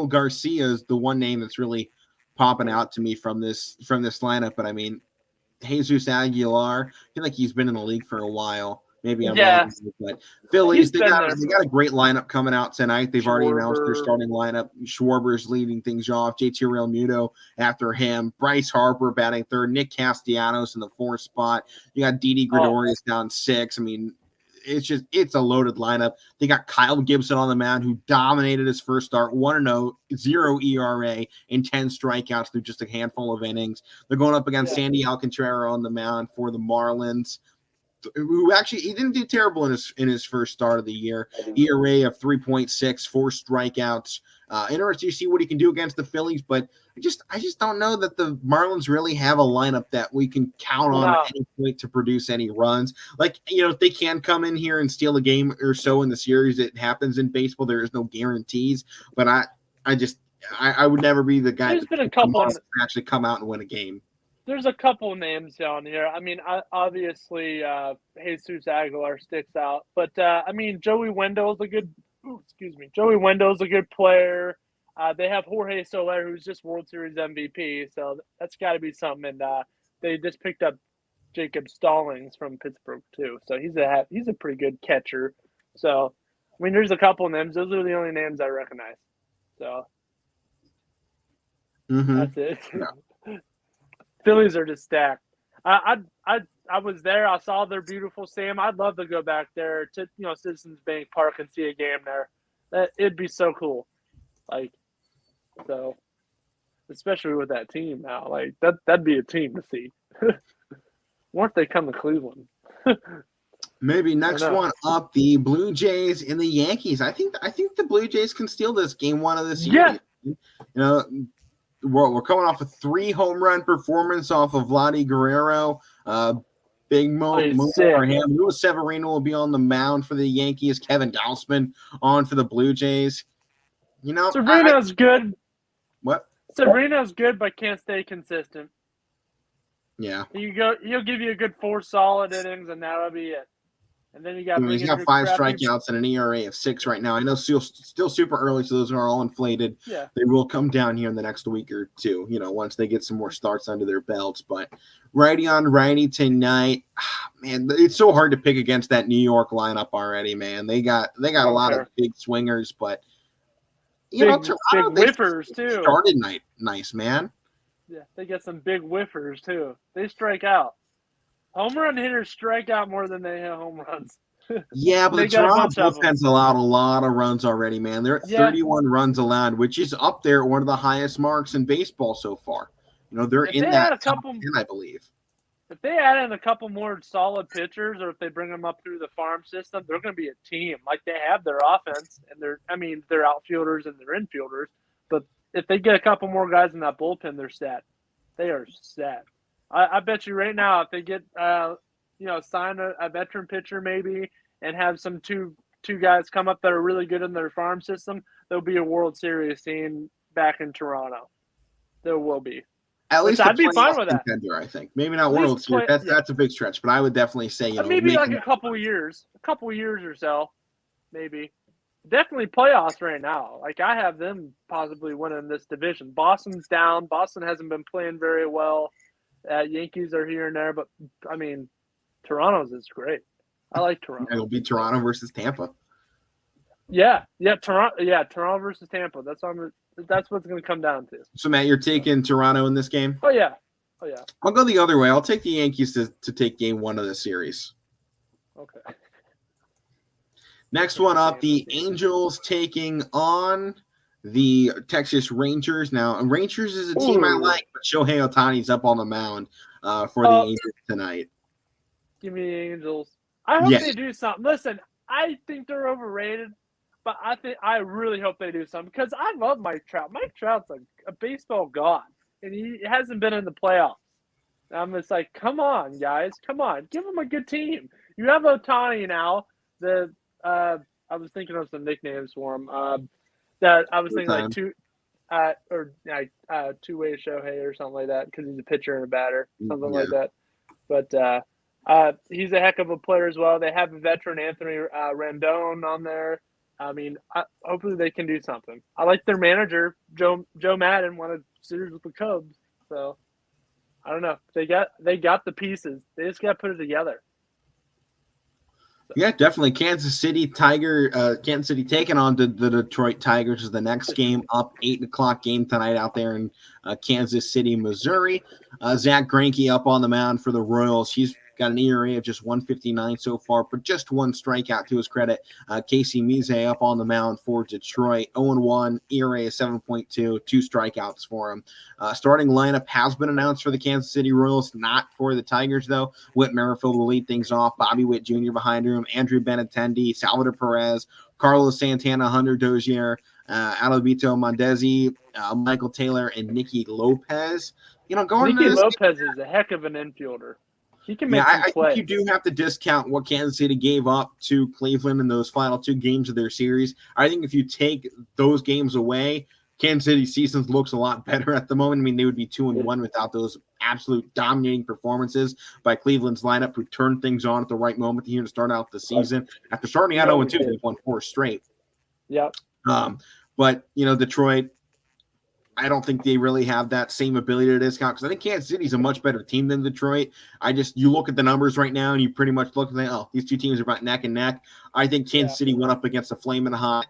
Garcia is the one name that's really popping out to me from this lineup. But I mean, Jesus Aguilar. I feel like he's been in the league for a while. Maybe I'm wrong, but Phillies, they got a great lineup coming out tonight. They've already announced their starting lineup. Schwarber's leading things off. JT Realmuto after him. Bryce Harper batting third. Nick Castellanos in the fourth spot. You got Didi Gregorius down 6. I mean, it's a loaded lineup. They got Kyle Gibson on the mound who dominated his first start, 1-0, 0 ERA, and 10 strikeouts through just a handful of innings. They're going up against Sandy Alcantara on the mound for the Marlins, who actually he didn't do terrible in his first start of the year. ERA of 3.6, 4 strikeouts. Interesting to see what he can do against the Phillies, but I just don't know that the Marlins really have a lineup that we can count on at any point to produce any runs. Like, if they can come in here and steal a game or so in the series, it happens in baseball. There is no guarantees, but I would never be the guy that actually come out and win a game. There's a couple names down here. I mean, obviously, Jesus Aguilar sticks out, but I mean, Joey Wendell's a good. Joey Wendell's a good player. They have Jorge Soler, who's just World Series MVP, so that's got to be something. And they just picked up Jacob Stallings from Pittsburgh too, so he's a pretty good catcher. So, I mean, there's a couple names. Those are the only names I recognize. So that's it. Yeah. Phillies are just stacked. I was there. I saw their beautiful stadium. I'd love to go back there to Citizens Bank Park and see a game there. It'd be so cool. So especially with that team now, that'd be a team to see. Why don't they come to Cleveland? Maybe next one up, the Blue Jays and the Yankees. I think the Blue Jays can steal this game 1 of the series. Yeah. We're coming off a 3 home run performance off of Vladdy Guerrero. Big moment for him. Luis Severino will be on the mound for the Yankees. Kevin Gausman on for the Blue Jays. Severino's good. What? Severino's good, but can't stay consistent. Yeah. He'll give you a good 4 solid innings, and that'll be it. And then you got He's got 5 strikeouts and an ERA of 6 right now. I know still super early, so those are all inflated. Yeah. They will come down here in the next week or two, once they get some more starts under their belts. But righty on righty tonight, man, it's so hard to pick against that New York lineup already, man. They got a lot of big swingers, but Toronto, big whiffers too. Started nice, man. Yeah, they get some big whiffers too. They strike out. Home run hitters strike out more than they hit home runs. Yeah, but the Toronto bullpen's allowed a lot of runs already, man. They're at 31 runs allowed, which is up there at one of the highest marks in baseball so far. They're in that top 10, I believe. If they add in a couple more solid pitchers, or if they bring them up through the farm system, they're going to be a team. Like, they have their offense and their outfielders and their infielders. But if they get a couple more guys in that bullpen, they're set. They are set. I bet you right now, if they get sign a veteran pitcher maybe and have some two guys come up that are really good in their farm system, there'll be a World Series team back in Toronto. There will be. At least I'd be fine with that. Contender, I think. Maybe not World Series. That's a big stretch, but I would definitely say maybe like a couple years or so, maybe. Definitely playoffs right now. Like, I have them possibly winning this division. Boston's down. Boston hasn't been playing very well. Yankees are here and there, but Toronto's is great. I like Toronto. It'll be Toronto versus Tampa. Yeah, Toronto versus Tampa. That's what's going to come down to. So, Matt, you're taking Toronto in this game? Oh yeah. I'll go the other way. I'll take the Yankees to take game 1 of the series. Okay. Next one up, the Angels taking on the Texas Rangers. Now, Rangers is a team I like, but Shohei Ohtani's up on the mound for the Angels tonight. Give me the Angels. I hope they do something. Listen, I think they're overrated, but I really hope they do something because I love Mike Trout. Mike Trout's a baseball god, and he hasn't been in the playoffs. And I'm just like, come on, guys. Come on. Give him a good team. You have Ohtani now. I was thinking of some nicknames for him. That I was thinking like two-way Shohei or something like that because he's a pitcher and a batter, something like that. But he's a heck of a player as well. They have a veteran Anthony Rendon on there. I mean, hopefully they can do something. I like their manager, Joe Madden, won a series with the Cubs. So I don't know. They got the pieces. They just got to put it together. Yeah, definitely. Kansas City taking on the Detroit Tigers is the next game up. 8:00 game tonight out there in Kansas City, Missouri. Zach Greinke up on the mound for the Royals. He's got an ERA of just 1.59 so far, but just 1 strikeout to his credit. Casey Mize up on the mound for Detroit. 0-1, ERA of 7.2, 2 strikeouts for him. Starting lineup has been announced for the Kansas City Royals, not for the Tigers, though. Whit Merrifield will lead things off. Bobby Witt Jr. behind him. Andrew Benintendi, Salvador Perez, Carlos Santana, Hunter Dozier, Alabito Mondesi, Michael Taylor, and Nicky Lopez. Nicky Lopez is a heck of an infielder. He can make some plays. I think you do have to discount what Kansas City gave up to Cleveland in those final 2 games of their series. I think if you take those games away, Kansas City's season looks a lot better at the moment. I mean, they would be 2-1 without those absolute dominating performances by Cleveland's lineup, who turned things on at the right moment here to start out the season. After starting out 0-2, they won 4 straight. Yep. But Detroit, I don't think they really have that same ability to discount because I think Kansas City's a much better team than Detroit. You look at the numbers right now and you pretty much look and say, oh, these 2 teams are about neck and neck. I think Kansas City went up against a flaming hot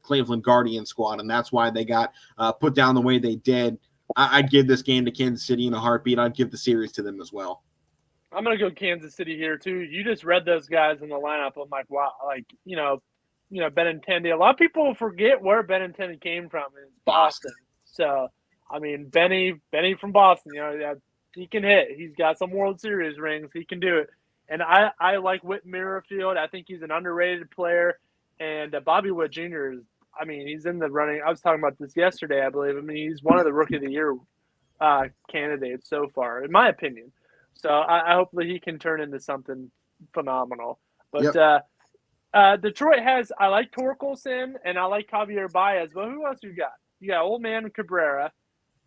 Cleveland Guardian squad, and that's why they got put down the way they did. I'd give this game to Kansas City in a heartbeat. I'd give the series to them as well. I'm going to go Kansas City here too. You just read those guys in the lineup. I'm like, wow, Benintendi. A lot of people forget where Benintendi came from. It's Boston. So, I mean, Benny from Boston, he can hit. He's got some World Series rings. He can do it. And I like Whit Merrifield. I think he's an underrated player. And Bobby Witt Jr. He's in the running. I was talking about this yesterday, I believe. He's one of the Rookie of the Year candidates so far, in my opinion. So, I hopefully he can turn into something phenomenal. But Detroit I like Torkelson and I like Javier Baez. But who else you got? You got old man Cabrera.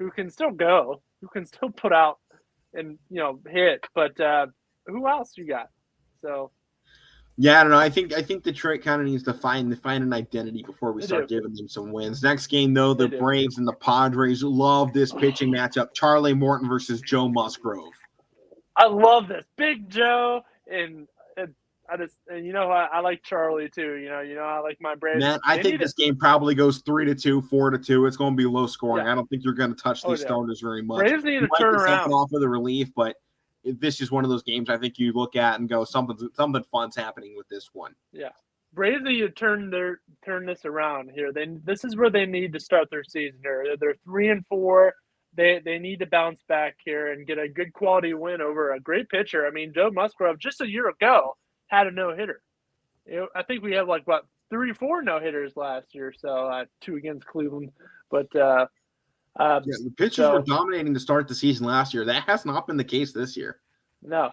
who can still go, who can still put out and hit. But who else you got? So yeah, I don't know. I think Detroit kind of needs to find an identity before we start giving them some wins. Next game though, the Braves and the Padres. Love this pitching matchup. Charlie Morton versus Joe Mosgrove. I love this. Big Joe and I like Charlie too. I like my Braves. Man, I think this game probably goes 3-2, 4-2. It's going to be low scoring. Yeah. I don't think you're going to touch these starters very much. Braves need to turn around off of the relief, but this is one of those games I think you look at and go, something fun's happening with this one. Yeah, Braves need to turn this around here. This is where they need to start their season here. They're 3-4. They need to bounce back here and get a good quality win over a great pitcher. I mean, Joe Mosgrove just a year ago had a no-hitter. I think we had 3 or 4 no-hitters last year, so 2 against Cleveland. But the pitchers were dominating to start the season last year. That has not been the case this year. No.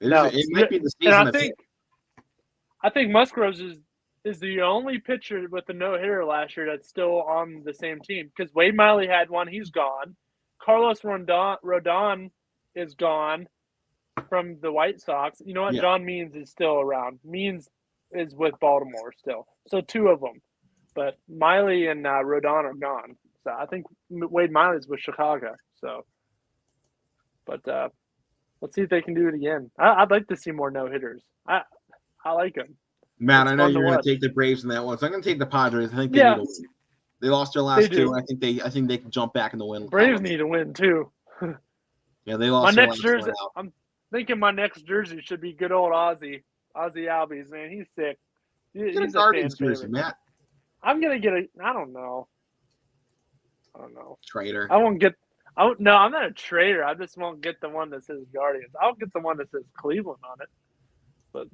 It might be the season. And I think Musgrove is the only pitcher with a no-hitter last year that's still on the same team, because Wade Miley had one. He's gone. Carlos Rodon is gone from the White Sox. You know what? Yeah. John Means is still around. Means is with Baltimore still. So 2 of them. But Miley and Rodon are gone. So I think Wade Miley's with Chicago. So, but let's see if they can do it again. I'd like to see more no-hitters. I like them. Matt, I know you're going to take the Braves in that one, so I'm going to take the Padres. I think they need to win. They lost their last 2. I think they can jump back in the win. Braves need to win too. Yeah, they lost my next jersey. I'm thinking my next jersey should be good old Ozzy Albies. Man, he's sick. He's a Guardians jersey, Matt. I'm gonna get I don't know. Traitor. No, I'm not a traitor. I just won't get the one that says Guardians. I'll get the one that says Cleveland on it. But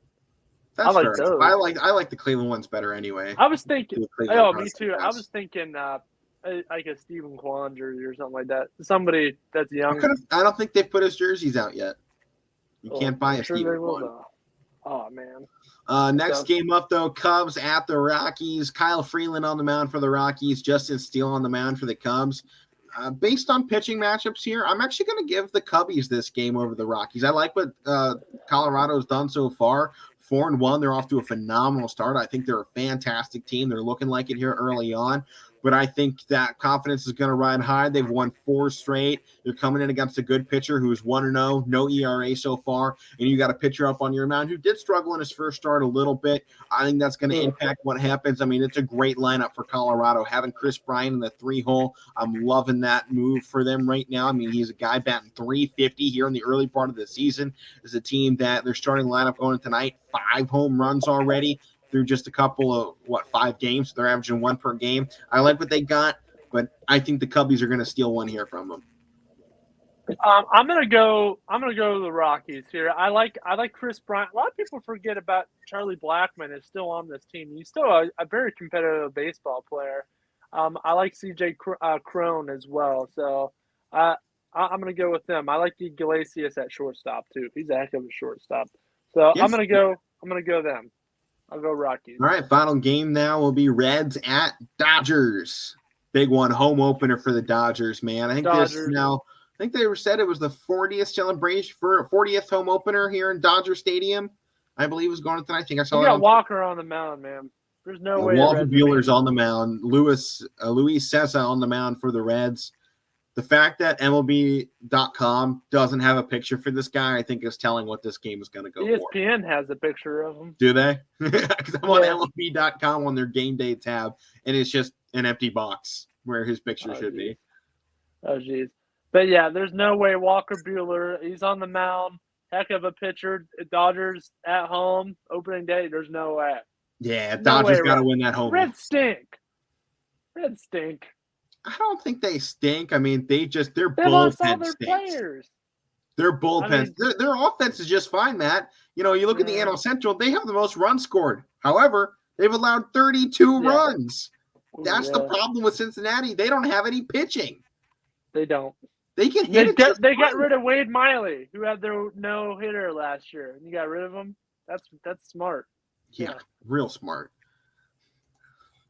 that's I like those. I like the Cleveland ones better anyway. I was thinking. Oh, me too. I was thinking like a Stephen Kwan jersey or something like that. Somebody that's young. I don't think they've put his jerseys out yet. You can't buy a Stephen Kwan. Oh man. Next game up though, Cubs at the Rockies. Kyle Freeland on the mound for the Rockies. Justin Steele on the mound for the Cubs. Based on pitching matchups here, I'm actually going to give the Cubbies this game over the Rockies. I like what Colorado's done so far. 4-1. They're off to a phenomenal start. I think they're a fantastic team. They're looking like it here early on. But I think that confidence is going to ride high. They've won 4 straight. They're coming in against a good pitcher who's 1-0, no ERA so far. And you got a pitcher up on your mound who did struggle in his first start a little bit. I think that's going to impact what happens. I mean, it's a great lineup for Colorado. Having Chris Bryant in the 3-hole, I'm loving that move for them right now. I mean, he's a guy batting .350 here in the early part of the season. It's a team that their starting lineup going tonight, 5 home runs already through just a couple of 5 games. They're averaging 1 per game. I like what they got, but I think the Cubbies are going to steal one here from them. I'm gonna go to the Rockies here. I like Chris Bryant. A lot of people forget about Charlie Blackmon is still on this team. He's still a very competitive baseball player. I like CJ Cron as well. So I'm gonna go with them. I like the Iglesias at shortstop too. He's a heck of a shortstop. So yes. I'm gonna go them. I'll go Rockies. All right, final game now will be Reds at Dodgers. Big one, home opener for the Dodgers, man. I think they said it was the 40th celebration for 40th home opener here in Dodger Stadium. I believe was going on tonight. I think I saw you got Walker on the mound, man. There's no way. Walker Buehler's on the mound. Luis Cessa on the mound for the Reds. The fact that MLB.com doesn't have a picture for this guy, I think, is telling what this game is going to go for. ESPN has a picture of him. Do they? Because I'm on MLB.com on their game day tab, and it's just an empty box where his picture should be. Oh, geez. But, yeah, there's no way Walker Buehler, he's on the mound, heck of a pitcher. Dodgers at home, opening day, there's no way. Yeah, Dodgers got to win that home. Reds stink. I don't think they stink. I mean, their bullpen stinks. Players. Their bullpen, their offense is just fine, Matt. You know, you look at the NL Central, they have the most runs scored. However, they've allowed 32 runs. That's the problem with Cincinnati. They don't have any pitching. They don't. They can hit it. They got rid of Wade Miley, who had their no-hitter last year. And you got rid of him? That's smart. Yeah, real smart.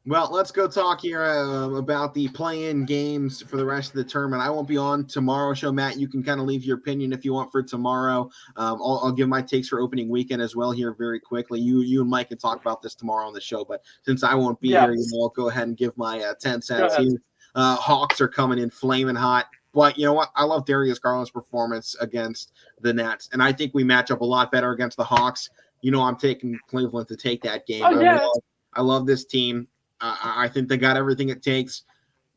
Well, let's go talk here about the play-in games for the rest of the tournament. I won't be on tomorrow's show, Matt. You can kind of leave your opinion if you want for tomorrow. I'll give my takes for opening weekend as well here very quickly. You and Mike can talk about this tomorrow on the show, but since I won't be here, I'll go ahead and give my 10 cents here. Hawks are coming in flaming hot. But you know what? I love Darius Garland's performance against the Nets, and I think we match up a lot better against the Hawks. I'm taking Cleveland to take that game. I love this team. I think they got everything it takes,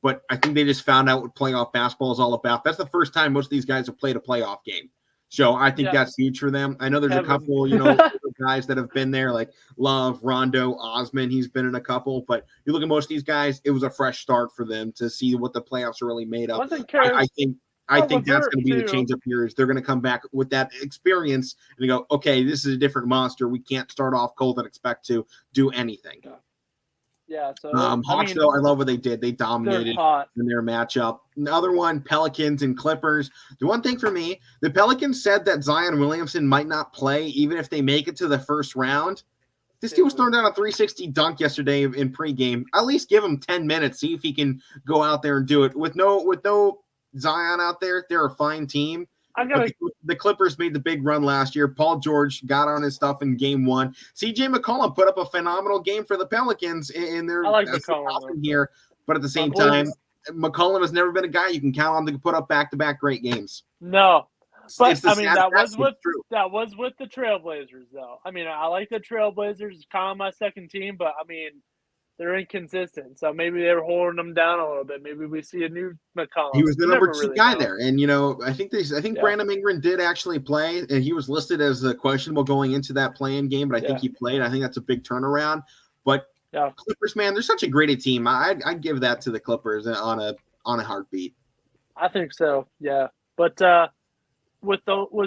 but I think they just found out what playoff basketball is all about. That's the first time most of these guys have played a playoff game. So I think that's huge for them. I know there's a couple, guys that have been there, like Love, Rondo, Osman. He's been in a couple, but you look at most of these guys, it was a fresh start for them to see what the playoffs are really made of. I think that's going to be the change up here is they're going to come back with that experience and go, okay, this is a different monster. We can't start off cold and expect to do anything. Yeah, so Hawks, though, I love what they did. They dominated in their matchup. Another one, Pelicans and Clippers. The one thing for me, the Pelicans said that Zion Williamson might not play even if they make it to the first round. This dude was throwing down a 360 dunk yesterday in pregame. At least give him 10 minutes, see if he can go out there and do it. With no Zion out there, they're a fine team. The Clippers made the big run last year. Paul George got on his stuff in game one. CJ McCollum put up a phenomenal game for the Pelicans in their McCollum here. But at the same time, McCollum has never been a guy you can count on to put up back-to-back great games. No. But, that was with the Trailblazers, though. I like the Trailblazers. It's kind of my second team, but, they're inconsistent, so maybe they were holding them down a little bit. Maybe we see a new McCollum. He was the number two guy there, and I think Brandon Ingram did actually play, and he was listed as questionable going into that play-in game, but I think he played. I think that's a big turnaround. But Clippers, man, they're such a great team. I'd give that to the Clippers on a heartbeat. I think so, yeah. But with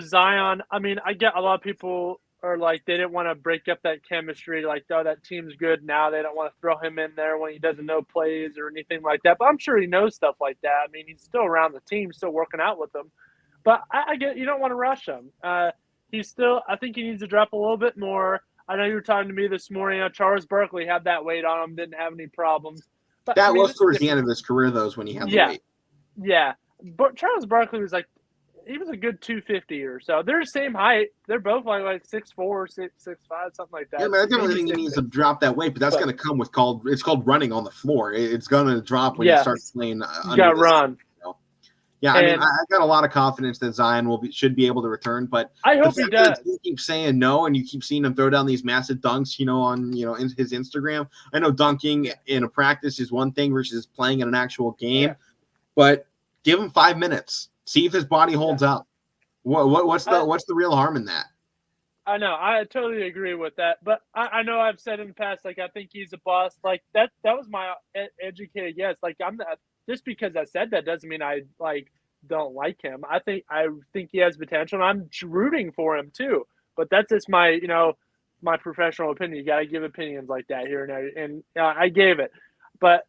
Zion, I get a lot of people are like they didn't want to break up that chemistry. Like, oh, that team's good now. They don't want to throw him in there when he doesn't know plays or anything like that. But I'm sure he knows stuff like that. He's still around the team, still working out with them. But I get you don't want to rush him. I think he needs to drop a little bit more. I know you were talking to me this morning. Charles Barkley had that weight on him, didn't have any problems. But that was towards the end of his career, though, is when he had the weight. Yeah. But Charles Barkley was like, he was a good 250 or so. They're the same height. They're both like 6'4", 6'5", something like that. Yeah, man, I definitely think he needs to drop that weight, but that's going to come with it's called running on the floor. It's going to drop when you start playing. You got to run. Yeah, I got a lot of confidence that Zion should be able to return, but I hope he does. You keep saying no, and you keep seeing him throw down these massive dunks, on in his Instagram. I know dunking in a practice is one thing versus playing in an actual game, but give him 5 minutes. See if his body holds up. What's the real harm in that? I know. I totally agree with that. But I know I've said in the past, like, I think he's a bust. Like, that was my educated guess. Like, I'm not just because I said that doesn't mean I don't like him. I think he has potential, and I'm rooting for him too. But that's just my my professional opinion. You got to give opinions like that here and there, and I gave it. But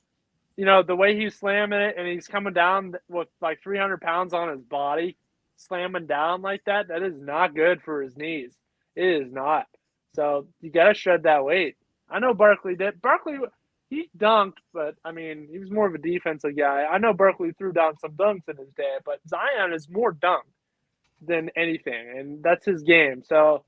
the way he's slamming it and he's coming down with like 300 pounds on his body, slamming down like that is not good for his knees. It is not. So you got to shed that weight. I know Barkley did. Barkley, he dunked, but, he was more of a defensive guy. I know Barkley threw down some dunks in his day, but Zion is more dunk than anything, and that's his game. So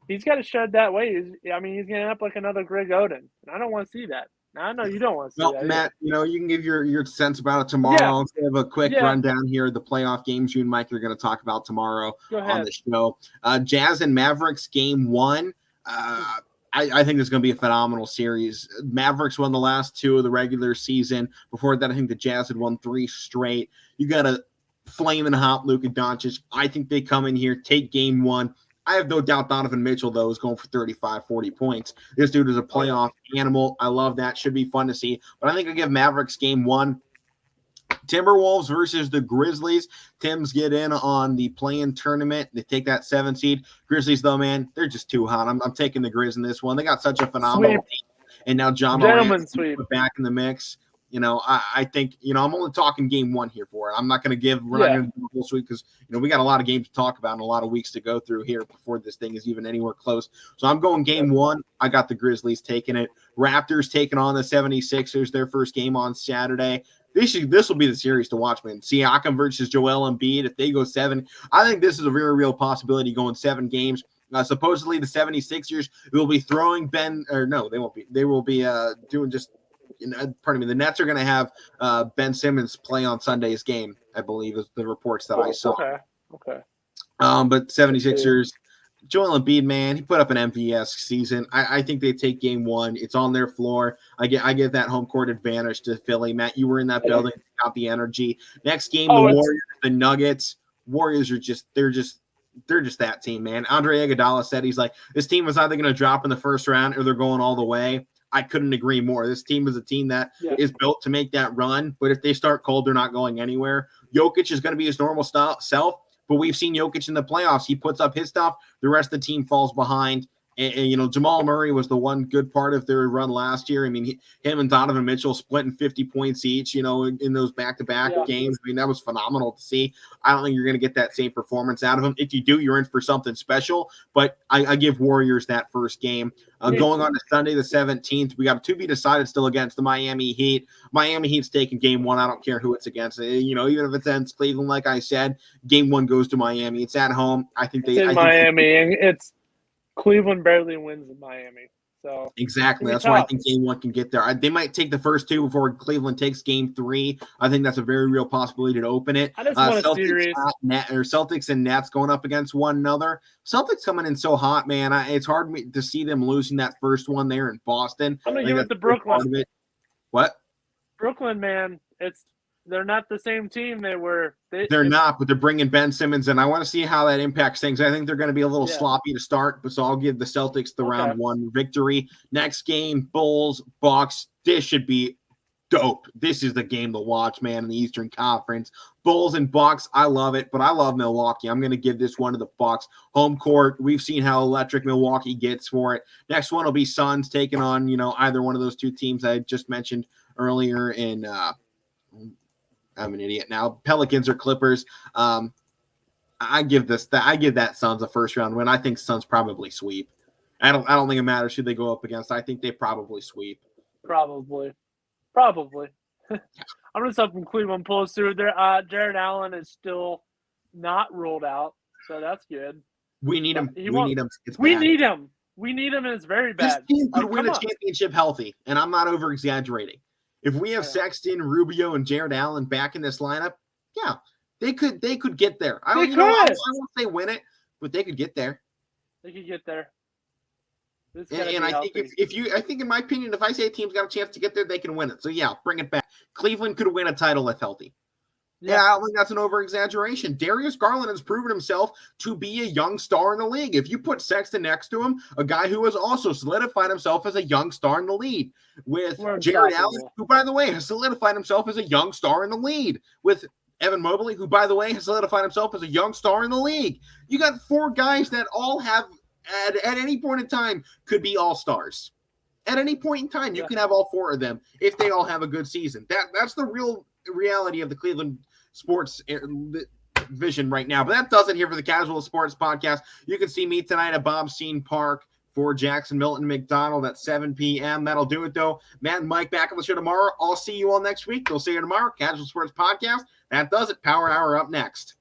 he's got to shed that weight. He's going to end up like another Greg Oden, and I don't want to see that. I know you don't want to see that. Matt, you can give your sense about it tomorrow. Let's have a quick rundown here of the playoff games you and Mike are going to talk about tomorrow on the show. Jazz and Mavericks game one. I think it's going to be a phenomenal series. Mavericks won the last two of the regular season. Before that, I think the Jazz had won 3 straight. You got a flaming hot Luka Doncic. I think they come in here, take game one. I have no doubt Donovan Mitchell, though, is going for 35, 40 points. This dude is a playoff animal. I love that. Should be fun to see. But I think I'll give Mavericks game one. Timberwolves versus the Grizzlies. Timbs get in on the play-in tournament. They take that 7 seed. Grizzlies, though, man, they're just too hot. I'm taking the Grizz in this one. They got such a phenomenal team. And now John Morant back in the mix. I think, I'm only talking game one here for it. I'm not going to we're not going to do the whole suite because, we got a lot of games to talk about and a lot of weeks to go through here before this thing is even anywhere close. So I'm going game one. I got the Grizzlies taking it. Raptors taking on the 76ers, their first game on Saturday. This will be the series to watch, man. Siakam versus Joel Embiid. If they go 7, I think this is a very real possibility going 7 games. Supposedly the 76ers will be throwing they won't be. They will be doing just, pardon me, the Nets are going to have Ben Simmons play on Sunday's game, I believe, is the reports that I saw. Okay. But 76ers, Joel Embiid, man, he put up an MVS season. I think they take game one. It's on their floor. I get that home court advantage to Philly. Matt, you were in that building, got the energy. Next game, the Warriors, the Nuggets. Warriors are they're just that team, man. Andre Iguodala said he's like, this team is either going to drop in the first round or they're going all the way. I couldn't agree more. This team is a team that is built to make that run, but if they start cold, they're not going anywhere. Jokic is going to be his normal self, but we've seen Jokic in the playoffs. He puts up his stuff. The rest of the team falls behind. And Jamal Murray was the one good part of their run last year. I mean, him and Donovan Mitchell splitting 50 points each, in those back-to-back games. I mean, that was phenomenal to see. I don't think you're going to get that same performance out of him. If you do, you're in for something special. But I give Warriors that first game. Going on to Sunday the 17th, we got a to-be decided still against the Miami Heat. Miami Heat's taking game one. I don't care who it's against. Even if it's against Cleveland, like I said, game one goes to Miami. It's at home. Miami, and it's Cleveland barely wins in Miami. So exactly. That's why I think game one can get there. They might take the first 2 before Cleveland takes game 3. I think that's a very real possibility to open it. I just want a series. Celtics and Nets going up against one another. Celtics coming in so hot, man. It's hard to see them losing that first one there in Boston. I'm going to give it to Brooklyn. What? Brooklyn, man. They're not the same team they were. They're not, but they're bringing Ben Simmons, and I want to see how that impacts things. I think they're going to be a little sloppy to start, but so I'll give the Celtics the round 1 victory. Next game, Bulls, Bucks. This should be dope. This is the game to watch, man, in the Eastern Conference. Bulls and Bucks, I love it, but I love Milwaukee. I'm going to give this one to the Bucks. Home court, we've seen how electric Milwaukee gets for it. Next one will be Suns taking on, either one of those 2 teams I just mentioned earlier in I'm an idiot now. Pelicans or Clippers. I give that Suns a first round win. I think Suns probably sweep. I don't think it matters who they go up against. I think they probably sweep. Probably. I'm just hoping Cleveland pulls through there. Jared Allen is still not ruled out, so that's good. We need him. We need him. We need him. We need him, and it's very bad. This team could win a championship healthy, and I'm not over exaggerating. If we have Sexton, Rubio, and Jared Allen back in this lineup, they could get there. I won't say win it, but they could get there. They could get there. And I think in my opinion, if I say a team's got a chance to get there, they can win it. So bring it back. Cleveland could win a title if healthy. Yeah, I don't think that's an over-exaggeration. Darius Garland has proven himself to be a young star in the league. If you put Sexton next to him, a guy who has also solidified himself as a young star in the lead, with Jared Allen, who, by the way, has solidified himself as a young star in the lead, with Evan Mobley, who, by the way, has solidified himself as a young star in the league. You got 4 guys that all have, at any point in time, could be all-stars. At any point in time, you can have all 4 of them if they all have a good season. That's the real reality of the Cleveland sports vision right now. But that does it here for the Casual Sports Podcast. You can see me tonight at Bob Scene Park for Jackson Milton McDonald at 7 p.m. That'll do it, though. Matt and Mike back on the show tomorrow. I'll see you all next week. We'll see you tomorrow. Casual Sports Podcast. That does it. Power Hour up next.